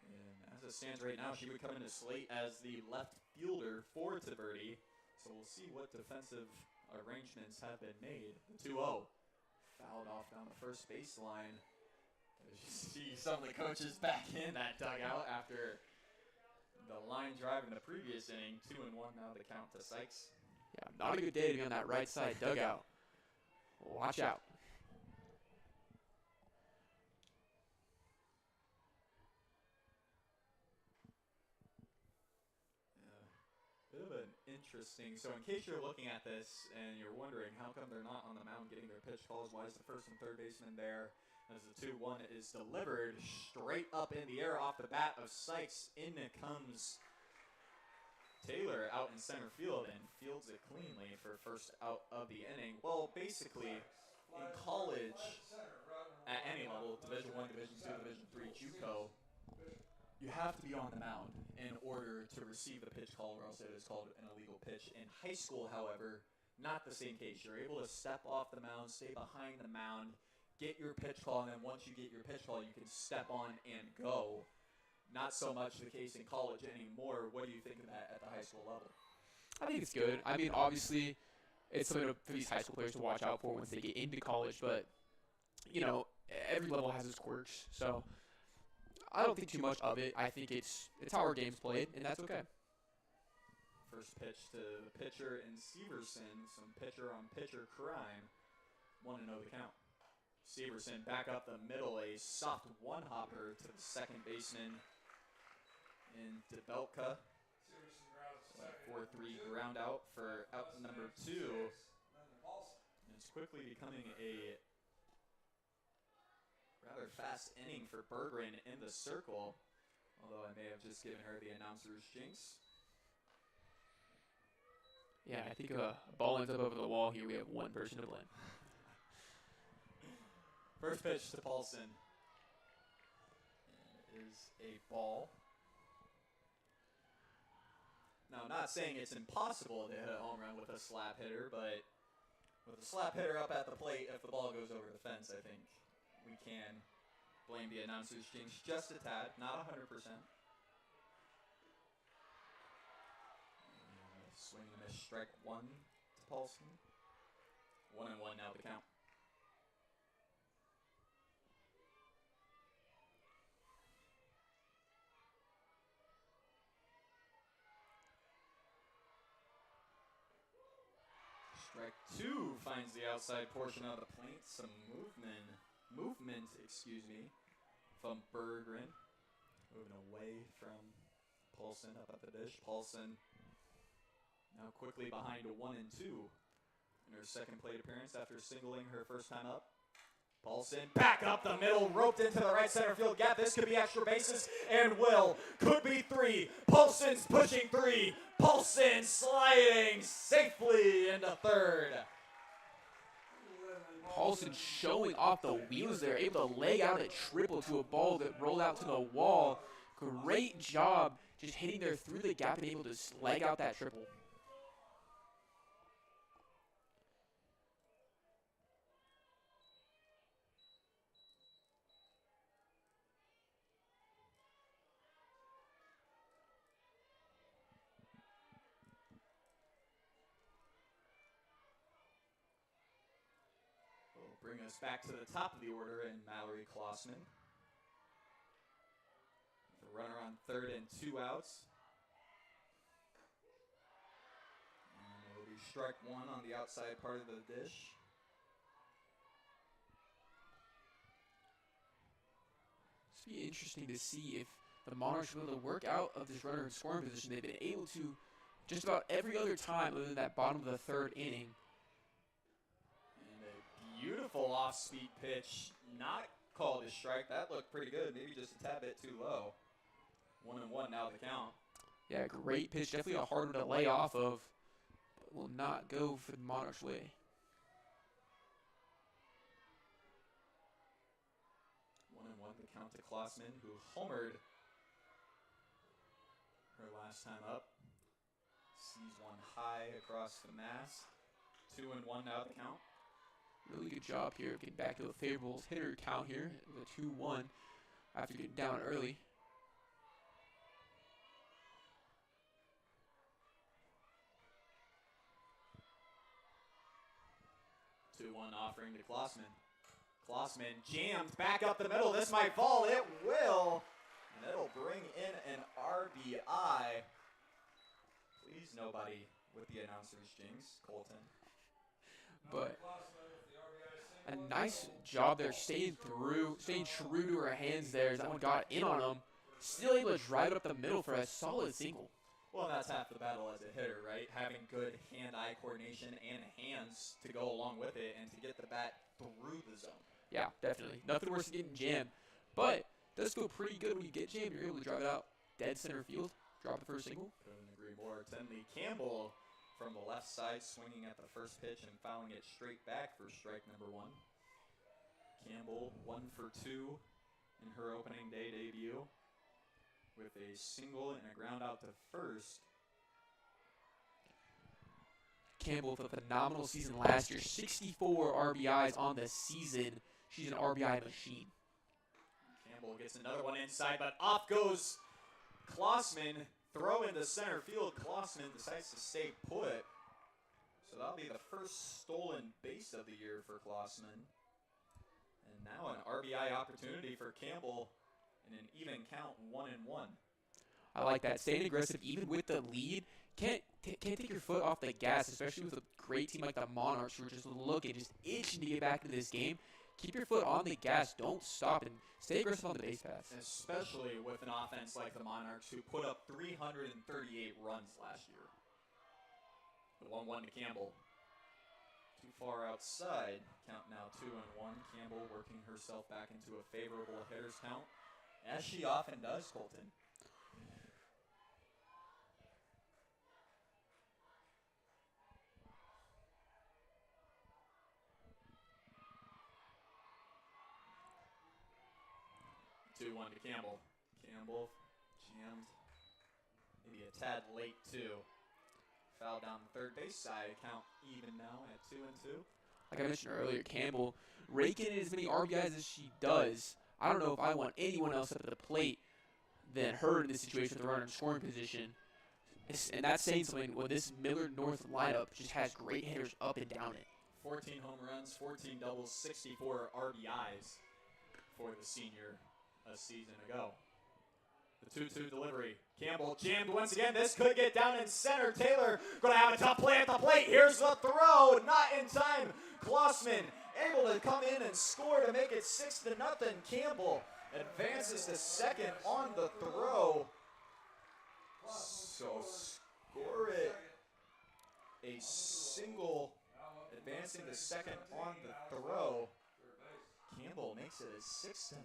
And as it stands right now, she would come into slate as the left fielder for Taverdi. So we'll see what defensive arrangements have been made. 2-0. Fouled off down the first baseline. As you see some of the coaches back in that dugout after the line drive in the previous inning. 2-1 now the count to Sykes. Yeah, not a good day to be on that right side dugout. Watch out. Bit of an interesting. So in case you're looking at this and you're wondering how come they're not on the mound getting their pitch calls, why is the first and third baseman there? As the 2-1 is delivered straight up in the air off the bat of Sykes. In comes Taylor out in center field and fields it cleanly for first out of the inning. Well, basically, in college, at any level, Division I, Division II, Division III, JUCO, you have to be on the mound in order to receive the pitch call, or else it is called an illegal pitch. In high school, however, not the same case. You're able to step off the mound, stay behind the mound, get your pitch call, and then once you get your pitch call, you can step on and go. Not so much the case in college anymore. What do you think of that at the high school level? I think it's good. I mean, obviously, it's something for these high school players to watch out for once they get into college, but, every level has its quirks, so I don't think too much of it. I think it's how our game's played, and that's okay. First pitch to the pitcher in Severson, some pitcher-on-pitcher crime. 1-0 the count. Severson back up the middle, a soft one-hopper to the second baseman in Debelka. 4-3 ground out for out number 2. And it's quickly becoming a rather fast inning for Berggren in the circle, although I may have just given her the announcer's jinx. Yeah, I think a ball ends up over the wall here. We have one person to blame. First pitch to Paulson is a ball. Now, not saying it's impossible to hit a home run with a slap hitter, but with a slap hitter up at the plate, if the ball goes over the fence, I think we can blame the announcer's jinx just a tad, not 100%. Swing and a miss, strike 1 to Paulson. 1-1 now the count. Strike 2 finds the outside portion of the plate. Some movement, from Berggren. Moving away from Paulson up at the dish. Paulson now quickly behind a 1-2 in her second plate appearance after singling her first time up. Paulson back up the middle, roped into the right center field gap. This could be extra bases, and could be 3. Paulson's pushing 3. Paulson sliding safely into third. Paulson showing off the wheels there, able to lay out a triple to a ball that rolled out to the wall. Great job just hitting there through the gap and able to leg out that triple. Bring us back to the top of the order in Mallory Klossman. The runner on third and 2 outs. And it will be strike 1 on the outside part of the dish. It's be interesting to see if the Monarchs will be able to work out of this runner in scoring position. They've been able to just about every other time other than that bottom of the third inning. Beautiful off-speed pitch, not called a strike. That looked pretty good, maybe just a tad bit too low. 1-1 now the count. Yeah, great pitch. Definitely a hard one to lay off of, but will not go for the Monarchs' way. 1-1 the count to Klossman, who homered her last time up. Sees one high across the mass. 2-1 now the count. Really good job here of getting back to a favorable hitter count here with a 2-1 after getting down early. Offering to Klossman. Klossman jammed back up the middle. This might fall. It will. And it'll bring in an RBI. Please nobody with the announcer's jinx, Colton. But a nice job there, staying true to her hands there as that one got in on him. Still able to drive it up the middle for a solid single. Well, that's half the battle as a hitter, right? Having good hand-eye coordination and hands to go along with it and to get the bat through the zone. Yeah, definitely. Nothing worse than getting jammed. But it does feel pretty good when you get jammed. You're able to drive it out dead center field, drop the first single. Couldn't agree more. Tenley Campbell from the left side swinging at the first pitch and fouling it straight back for strike number 1. Campbell 1 for 2 in her opening day debut, with a single and a ground out to first. Campbell with a phenomenal season last year. 64 RBIs on the season. She's an RBI machine. Campbell gets another one inside, but off goes Klossman. Throw into center field. Klossman decides to stay put. So that'll be the first stolen base of the year for Klossman. And now an RBI opportunity for Campbell in an even count, 1-1. I like that. Staying aggressive even with the lead. Can't take your foot off the gas, especially with a great team like the Monarchs who are just looking, just itching to get back into this game. keep your foot on the gas. Don't stop and stay aggressive on the base paths. Especially with an offense like the Monarchs, who put up 338 runs last year. The 1-1 to Campbell. Too far outside. Count now 2-1. Campbell working herself back into a favorable hitter's count, as she often does, Colton. Two-one to Campbell. Campbell jammed, maybe a tad late too. Foul down the third base side. Count even now at 2-2. Like I mentioned earlier, Campbell raking in as many RBIs as she does. I don't know if I want anyone else up at the plate than her in this situation with the runner in scoring position. And that's saying something when this Millard North lineup just has great hitters up and down it. 14 home runs, 14 doubles, 64 RBIs for the senior a season ago. The 2-2 delivery. Campbell jammed once again. This could get down in center. Taylor going to have a tough play at the plate. Here's the throw. Not in time. Klossman able to come in and score to make it 6-0. Campbell advances to second on the throw. So score it. A single advancing to second on the throw. Campbell makes it a 6-0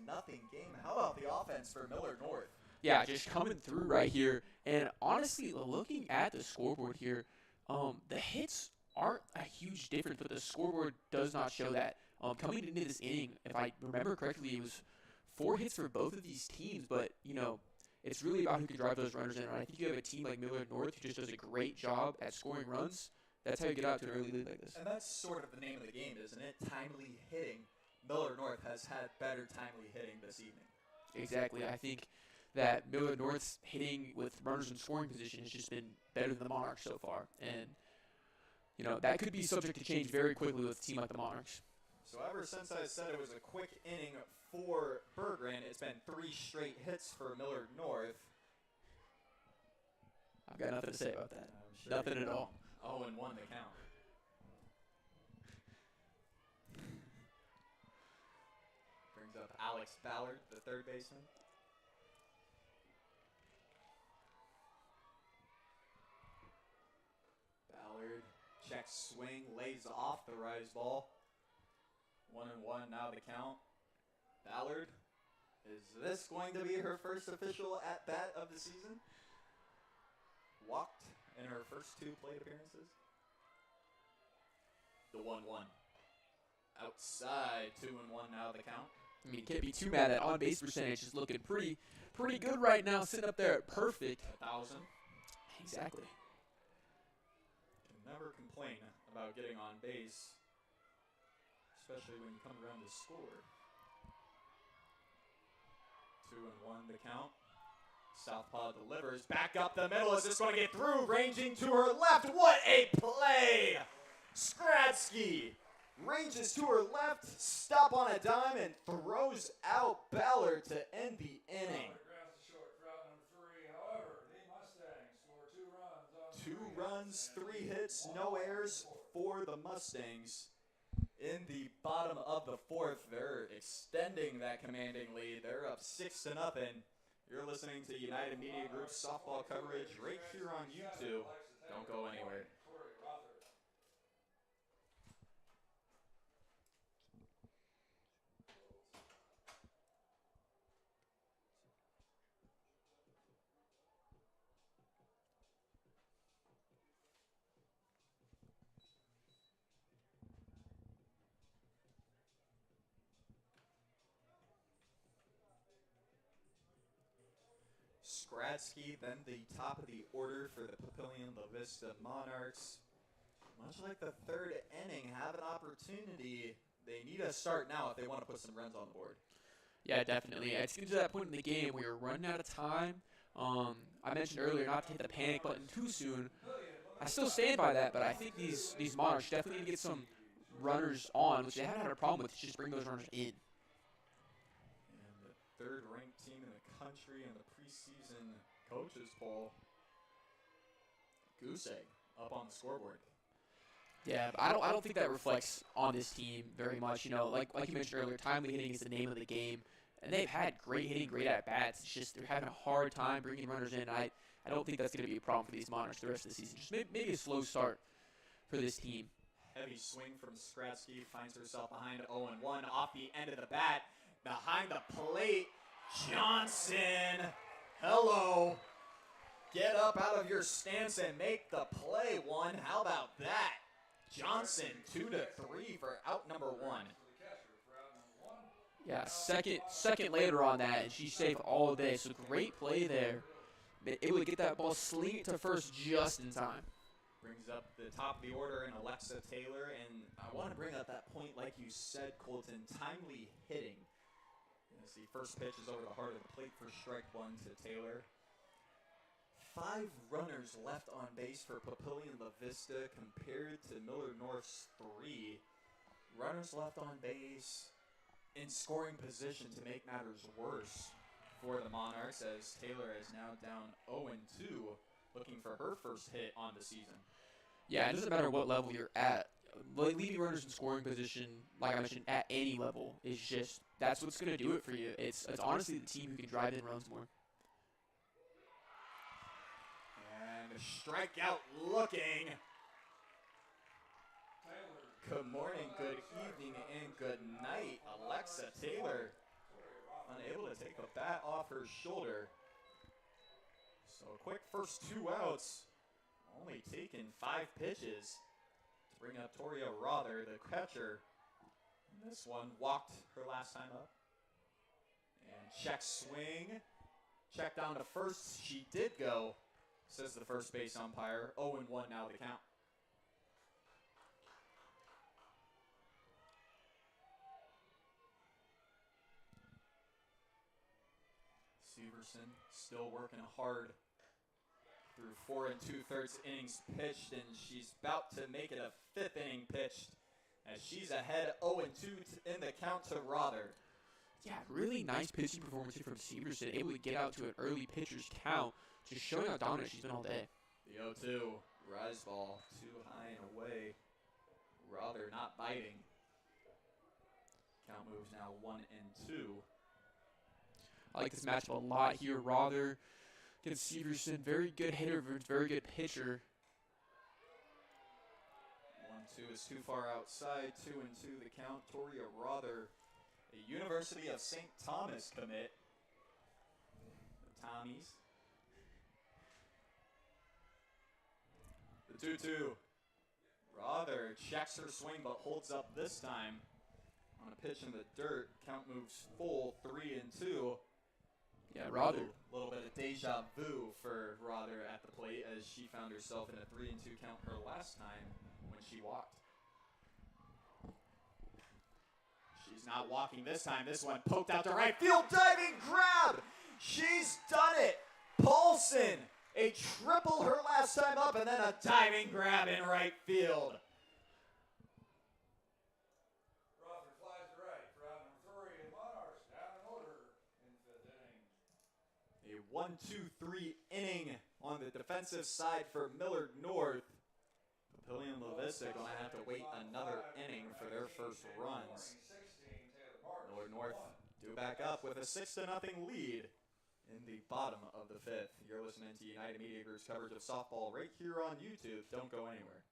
game. How about the offense for Millard North? Yeah, just coming through right here. And honestly, looking at the scoreboard here, the hits aren't a huge difference, but the scoreboard does not show that. Coming into this inning, if I remember correctly, it was 4 hits for both of these teams, but, it's really about who can drive those runners in. And I think you have a team like Millard North who just does a great job at scoring runs. That's how you get out to an early lead like this. And that's sort of the name of the game, isn't it? Timely hitting. Millard North has had better timely hitting this evening. Exactly. I think that Millard North's hitting with runners in scoring position has just been better than the Monarchs so far. And, that could be subject to change very quickly with a team like the Monarchs. So ever since I said it was a quick inning for Berggren, it's been 3 straight hits for Millard North. I've got nothing to say about that. Sure Nothing at all. 0-1 to count. Brings up Alex Ballard, the third baseman. Ballard checks swing, lays off the rise ball. 1-1 now the count. Ballard, is this going to be her first official at-bat of the season? Walked in her first 2 plate appearances. The 1-1. Outside, 2-1 now the count. I mean, you can't be too mad at on-base percentage is looking pretty good right now, sitting up there at perfect. 1,000. Exactly. Can never complain about getting on base, especially when you come around to score. 2-1 the count. Southpaw delivers back up the middle. Is this going to get through? Ranging to her left. What a play! Skradsky ranges to her left, stop on a dime, and throws out Ballard to end the inning. Grabs the short for out number 3. However, the Mustangs score 2 runs on 2 runs, 3 hits, no errors for the Mustangs. In the bottom of the 4th, they're extending that commanding lead. They're up 6-0. You're listening to United Media Group's softball coverage right here on YouTube. Don't go anywhere. Skradsky, then the top of the order for the Papillion La Vista Monarchs. Much like the 3rd inning, have an opportunity. They need a start now if they want to put some runs on the board. Yeah, definitely. It's getting to that point in the game where you're running out of time. I mentioned earlier not to hit the panic button too soon. I still stand by that, but I think these Monarchs definitely need to get some runners on, which they haven't had a problem with. Just bring those runners in. And the 3rd-ranked team in the country in the preseason coaches poll, Goose Egg up on the scoreboard. Yeah, but I don't think that reflects on this team very much. You know, like you mentioned earlier, timely hitting is the name of the game, and they've had great hitting, great at bats. It's just they're having a hard time bringing runners in. I don't think that's going to be a problem for these Monarchs the rest of the season. Just maybe a slow start for this team. Heavy swing from Skratsky, finds herself behind 0-1 off the end of the bat. Behind the plate, Johnson. Hello. Get up out of your stance and make the play, one. How about that? Johnson, 2-3 for out number 1. Yeah, second later on that, and she's safe all day. So great play there. Able to get that ball, sling it to first just in time. Brings up the top of the order in Alexa Taylor, and I want to bring up that point, like you said, Colton, timely hitting. As the first pitch is over the heart of the plate for strike 1 to Taylor. 5 runners left on base for Papillion La Vista compared to Miller North's 3. Runners left on base in scoring position to make matters worse for the Monarchs, as Taylor is now down 0-2, looking for her first hit on the season. Yeah, it doesn't matter what level you're at. Leaving runners in scoring position, like I mentioned, at any level is just that's what's going to do it for you. It's honestly the team who can drive in runs more. And a strikeout looking. Good morning, good evening, and good night. Alexa Taylor unable to take the bat off her shoulder. So a quick first 2 outs, only taking 5 pitches to bring up Toria Rother, the catcher. This one walked her last time up. And check swing. Check down to first. She did go, says the first base umpire. 0-1 now the count. Severson still working hard through 4 2/3 innings pitched, and she's about to make it a 5th inning pitched as she's ahead 0-2 in the count to Rother. Yeah, really nice pitching performance here from Severson, able to get out to an early pitcher's count, just showing how dominant she's been all day. The 0-2, rise ball, too high and away. Rother not biting. Count moves now 1-2. I like this matchup a lot here. Rother against Severson, very good hitter, very good pitcher. 1-2 is too far outside. 2-2 the count. Toria Rother, a University of St. Thomas commit. The Tommies. The 2-2. Rother checks her swing but holds up this time. On a pitch in the dirt, count moves full, 3-2. Yeah, Rother. A little bit of deja vu for Rother at the plate as she found herself in a 3-2 count her last time when she walked. She's not walking this time. This one poked out to right field. Diving grab! She's done it! Paulson, a triple her last time up, and then a diving grab in right field. Rother flies to right for out number 3, and Monarchs down in order in 5th inning. A 1-2-3 inning on the defensive side for Millard North. Papillion La Vista going to have to wait another inning for their first runs. Millard North due back up with a 6-0 lead in the bottom of the 5th. You're listening to United Media Group's coverage of softball right here on YouTube. Don't go anywhere.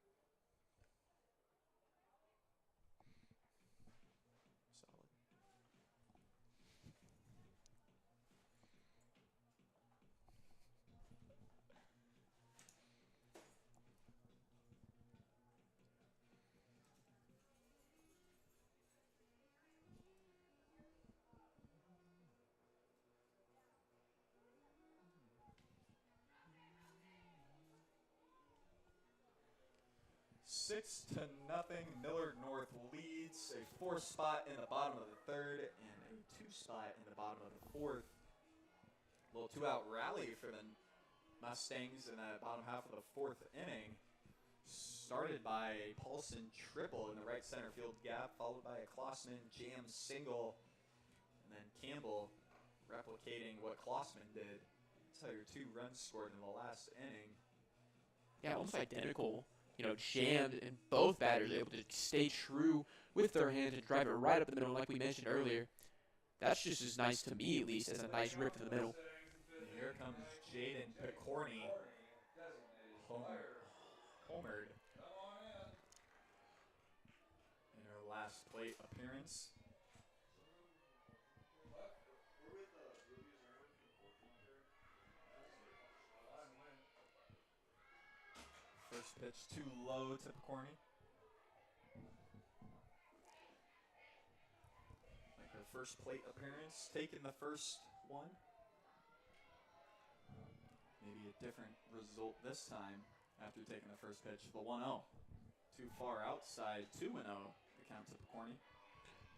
Solid. Six to nothing. Millard North leads. A 4th spot in the bottom of the 3rd and a 2 spot in the bottom of the 4th. Little 2-out rally for the Mustangs in that bottom half of the 4th inning. Started by a Paulson triple in the right center field gap, followed by a Klossman jam single, and then Campbell replicating what Klossman did. That's how your 2 runs scored in the last inning. Yeah, almost identical jammed, and both batters are able to stay true with their hands and drive it right up the middle, like we mentioned earlier. That's just as nice to me, at least, as a nice rip to the middle. Here comes Jaden Picorni, homered in her last plate appearance. First pitch too low to Picorni. Like her first plate appearance, taking the first one. Maybe a different result this time after taking the first pitch. The 1-0. Too far outside, 2-0 the count to Picorni.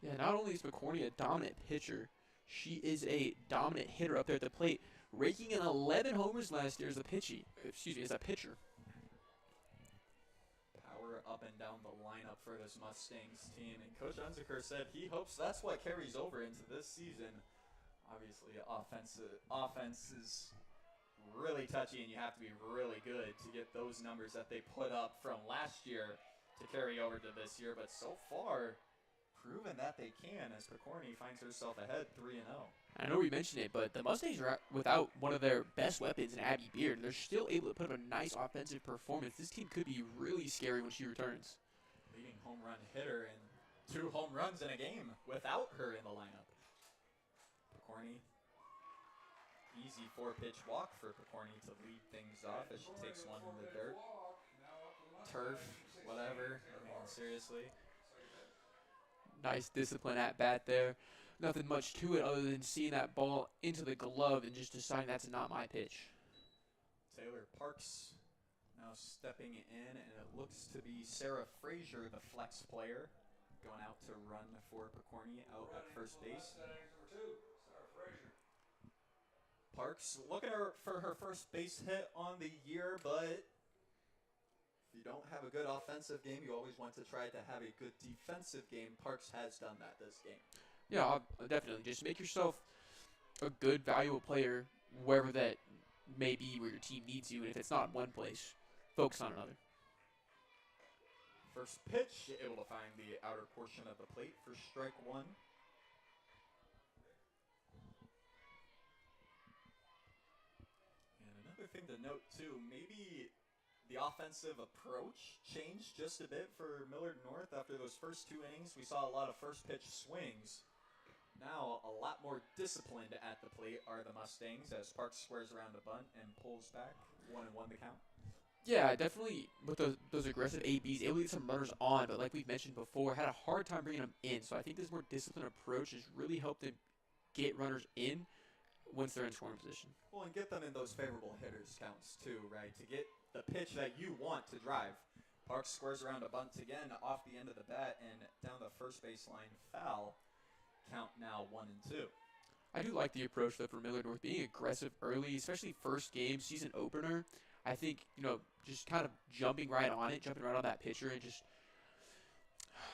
Yeah, not only is Picorni a dominant pitcher, she is a dominant hitter up there at the plate, raking in 11 homers last year as a pitcher. Power up and down the lineup for this Mustangs team, and Coach Unziker said he hopes that's what carries over into this season. Obviously, offense is really touchy, and you have to be really good to get those numbers that they put up from last year to carry over to this year. But so far, proven that they can, as Picorni finds herself ahead 3-0. I know we mentioned it, but the Mustangs are without one of their best weapons in Abby Beard. They're still able to put up a nice offensive performance. This team could be really scary when she returns. Leading home run hitter and 2 home runs in a game without her in the lineup. Picorni, easy 4-pitch walk for Picorni to lead things off as she takes one in the dirt. Turf, whatever. I mean, seriously. Nice discipline at bat there. Nothing much to it other than seeing that ball into the glove and just deciding that's not my pitch. Taylor Parks now stepping in, and it looks to be Sarah Frazier, the flex player, going out to run for Picorni out at first base. Parks looking for her first base hit on the year, but if you don't have a good offensive game, you always want to try to have a good defensive game. Parks has done that this game. Yeah, definitely. Just make yourself a good, valuable player wherever that may be where your team needs you. And if it's not in one place, focus on another. First pitch, able to find the outer portion of the plate for strike 1. And another thing to note, too, maybe the offensive approach changed just a bit for Millard North after those first 2 innings. We saw a lot of first pitch swings. Now, a lot more disciplined at the plate are the Mustangs as Parks squares around a bunt and pulls back. 1-1 the count. Yeah, definitely with those aggressive ABs, able to get some runners on, but like we've mentioned before, had a hard time bringing them in. So I think this more disciplined approach has really helped them get runners in once they're in scoring position. Well, and get them in those favorable hitters counts too, right? To get the pitch that you want to drive. Parks squares around a bunt again off the end of the bat and down the first baseline foul. Count now 1-2. I do like the approach though for Millard North, being aggressive early, especially first game, season opener. I think, just kind of jumping right on that pitcher and just,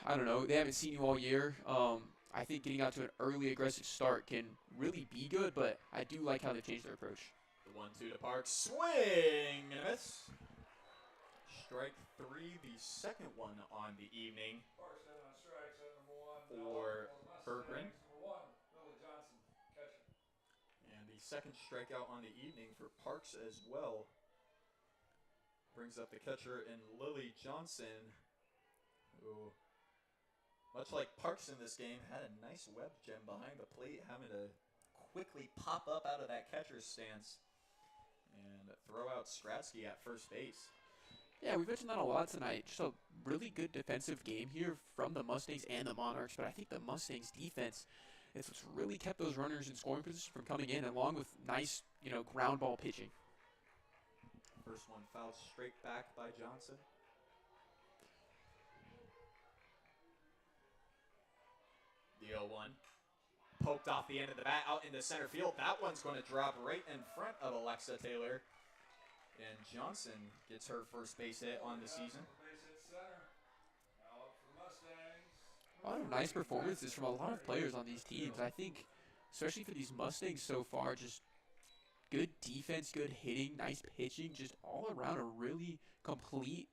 I don't know, they haven't seen you all year. I think getting out to an early aggressive start can really be good, but I do like how they've changed their approach. The 1-2 to Parks, swing and a miss. Strike 3, the second one on the evening for Berggren. And the second strikeout on the evening for Parks as well. Brings up the catcher in Lily Johnson, who, much like Parks in this game, had a nice web gem behind the plate, having to quickly pop up out of that catcher's stance and throw out Stratsky at first base. Yeah, we've mentioned that a lot tonight. Just a really good defensive game here from the Mustangs and the Monarchs, but I think the Mustangs' defense is what's really kept those runners in scoring position from coming in, along with nice, ground ball pitching. First one fouled straight back by Johnson. The 0-1. Poked off the end of the bat out into center field. That one's going to drop right in front of Alexa Taylor. And Johnson gets her first base hit on the season. A lot of nice performances from a lot of players on these teams. I think, especially for these Mustangs so far, just good defense, good hitting, nice pitching, just all around a really complete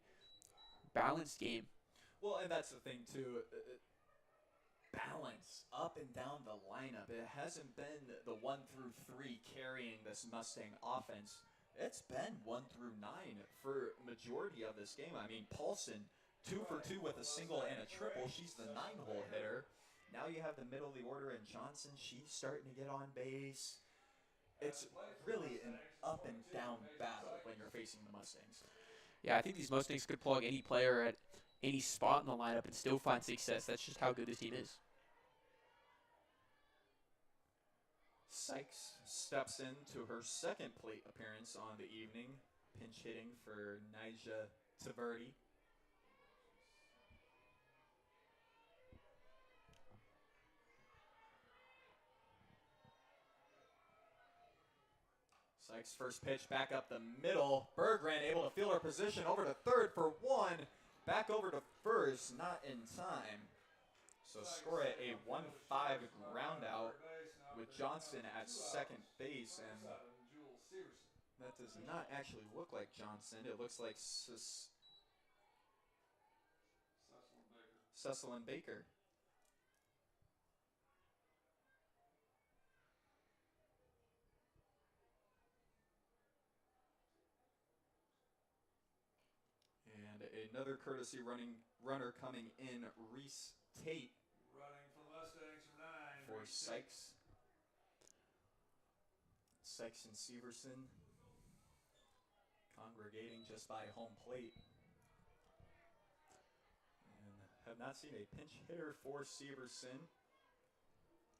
balanced game. Well, and that's the thing, too. Balance up and down the lineup. It hasn't been the 1 through 3 carrying this Mustang offense. It's been 1 through 9 for majority of this game. I mean, Paulson, 2 for 2 with a single and a triple. She's the 9-hole hitter. Now you have the middle of the order, and Johnson, she's starting to get on base. It's really an up and down battle when you're facing the Mustangs. Yeah, I think these Mustangs could plug any player at any spot in the lineup and still find success. That's just how good this team is. Sykes steps into her second plate appearance on the evening, pinch hitting for Nyjah Taverdi. Sykes' first pitch back up the middle. Berggren able to field her position over to third for 1. Back over to first, not in time. So score it a 1-5 ground out with Johnson at second base, and that does not actually look like Johnson. It looks like Cecil and Baker. And another courtesy runner coming in, Reese Tate. Running for the Mustangs from 9. For Sykes. Sykes and Severson congregating just by home plate. And have not seen a pinch hitter for Severson.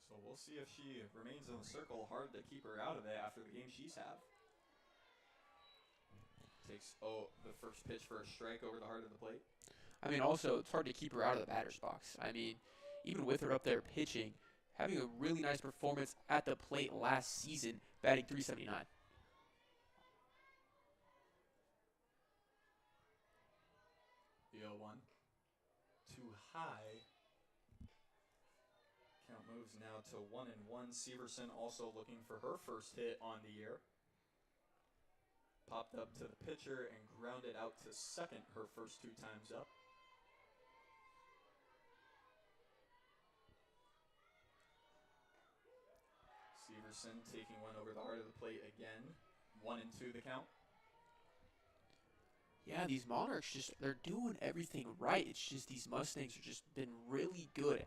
So we'll see if she remains in the circle. Hard to keep her out of it after the game she's had. Takes the first pitch for a strike over the heart of the plate. I mean, also, it's hard to keep her out of the batter's box. I mean, even with her up there pitching, having a really nice performance at the plate last season, batting .379. The 0-1. Too high. Count moves now to 1-1. Severson also looking for her first hit on the year. Popped up to the pitcher and grounded out to second her first 2 times up. Severson taking one over the heart of the plate again. 1-2 the count. Yeah, these Monarchs they're doing everything right. It's just these Mustangs are just been really good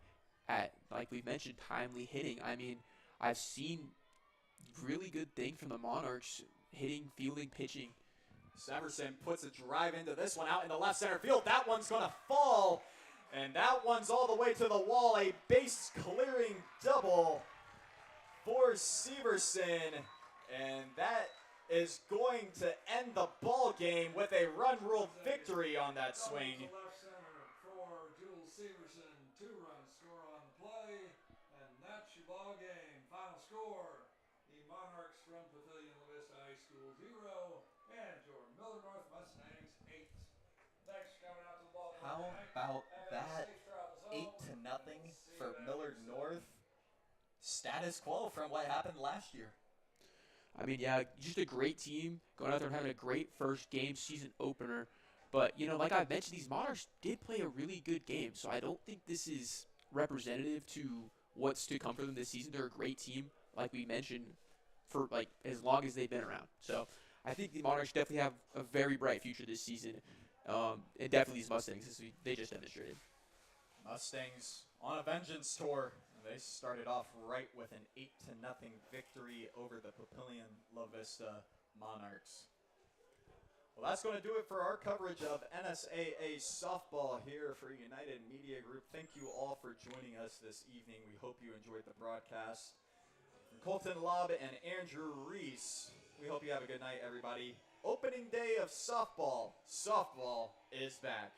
at, like we mentioned, timely hitting. I mean, I've seen really good thing from the Monarchs, hitting, fielding, pitching. Severson puts a drive into this one out in the left center field. That one's going to fall, and that one's all the way to the wall. A base-clearing double for Severson, and that is going to end the ball game with a run rule victory on that swing. Left center for Jules Severson. 2-run score on the play, and that's your ball game. Final score: the Monarchs from Pavilion La Vista High School 0, and your Miller North Mustangs 8. Thanks for coming out to the ball. How about that? 8-0 for Millard North. Status quo from what happened last year. I mean, yeah, just a great team going out there and having a great first game, season opener. But, you know, like I mentioned, these Monarchs did play a really good game. So I don't think this is representative to what's to come for them this season. They're a great team, like we mentioned, for, like, as long as they've been around. So I think the Monarchs definitely have a very bright future this season. And definitely these Mustangs, as they just demonstrated. Mustangs on a vengeance tour. They started off right with an 8-0 victory over the Papillion La Vista Monarchs. Well, that's going to do it for our coverage of NSAA softball here for United Media Group. Thank you all for joining us this evening. We hope you enjoyed the broadcast. From Colton Lobb and Andrew Reese, we hope you have a good night, everybody. Opening day of softball. Softball is back.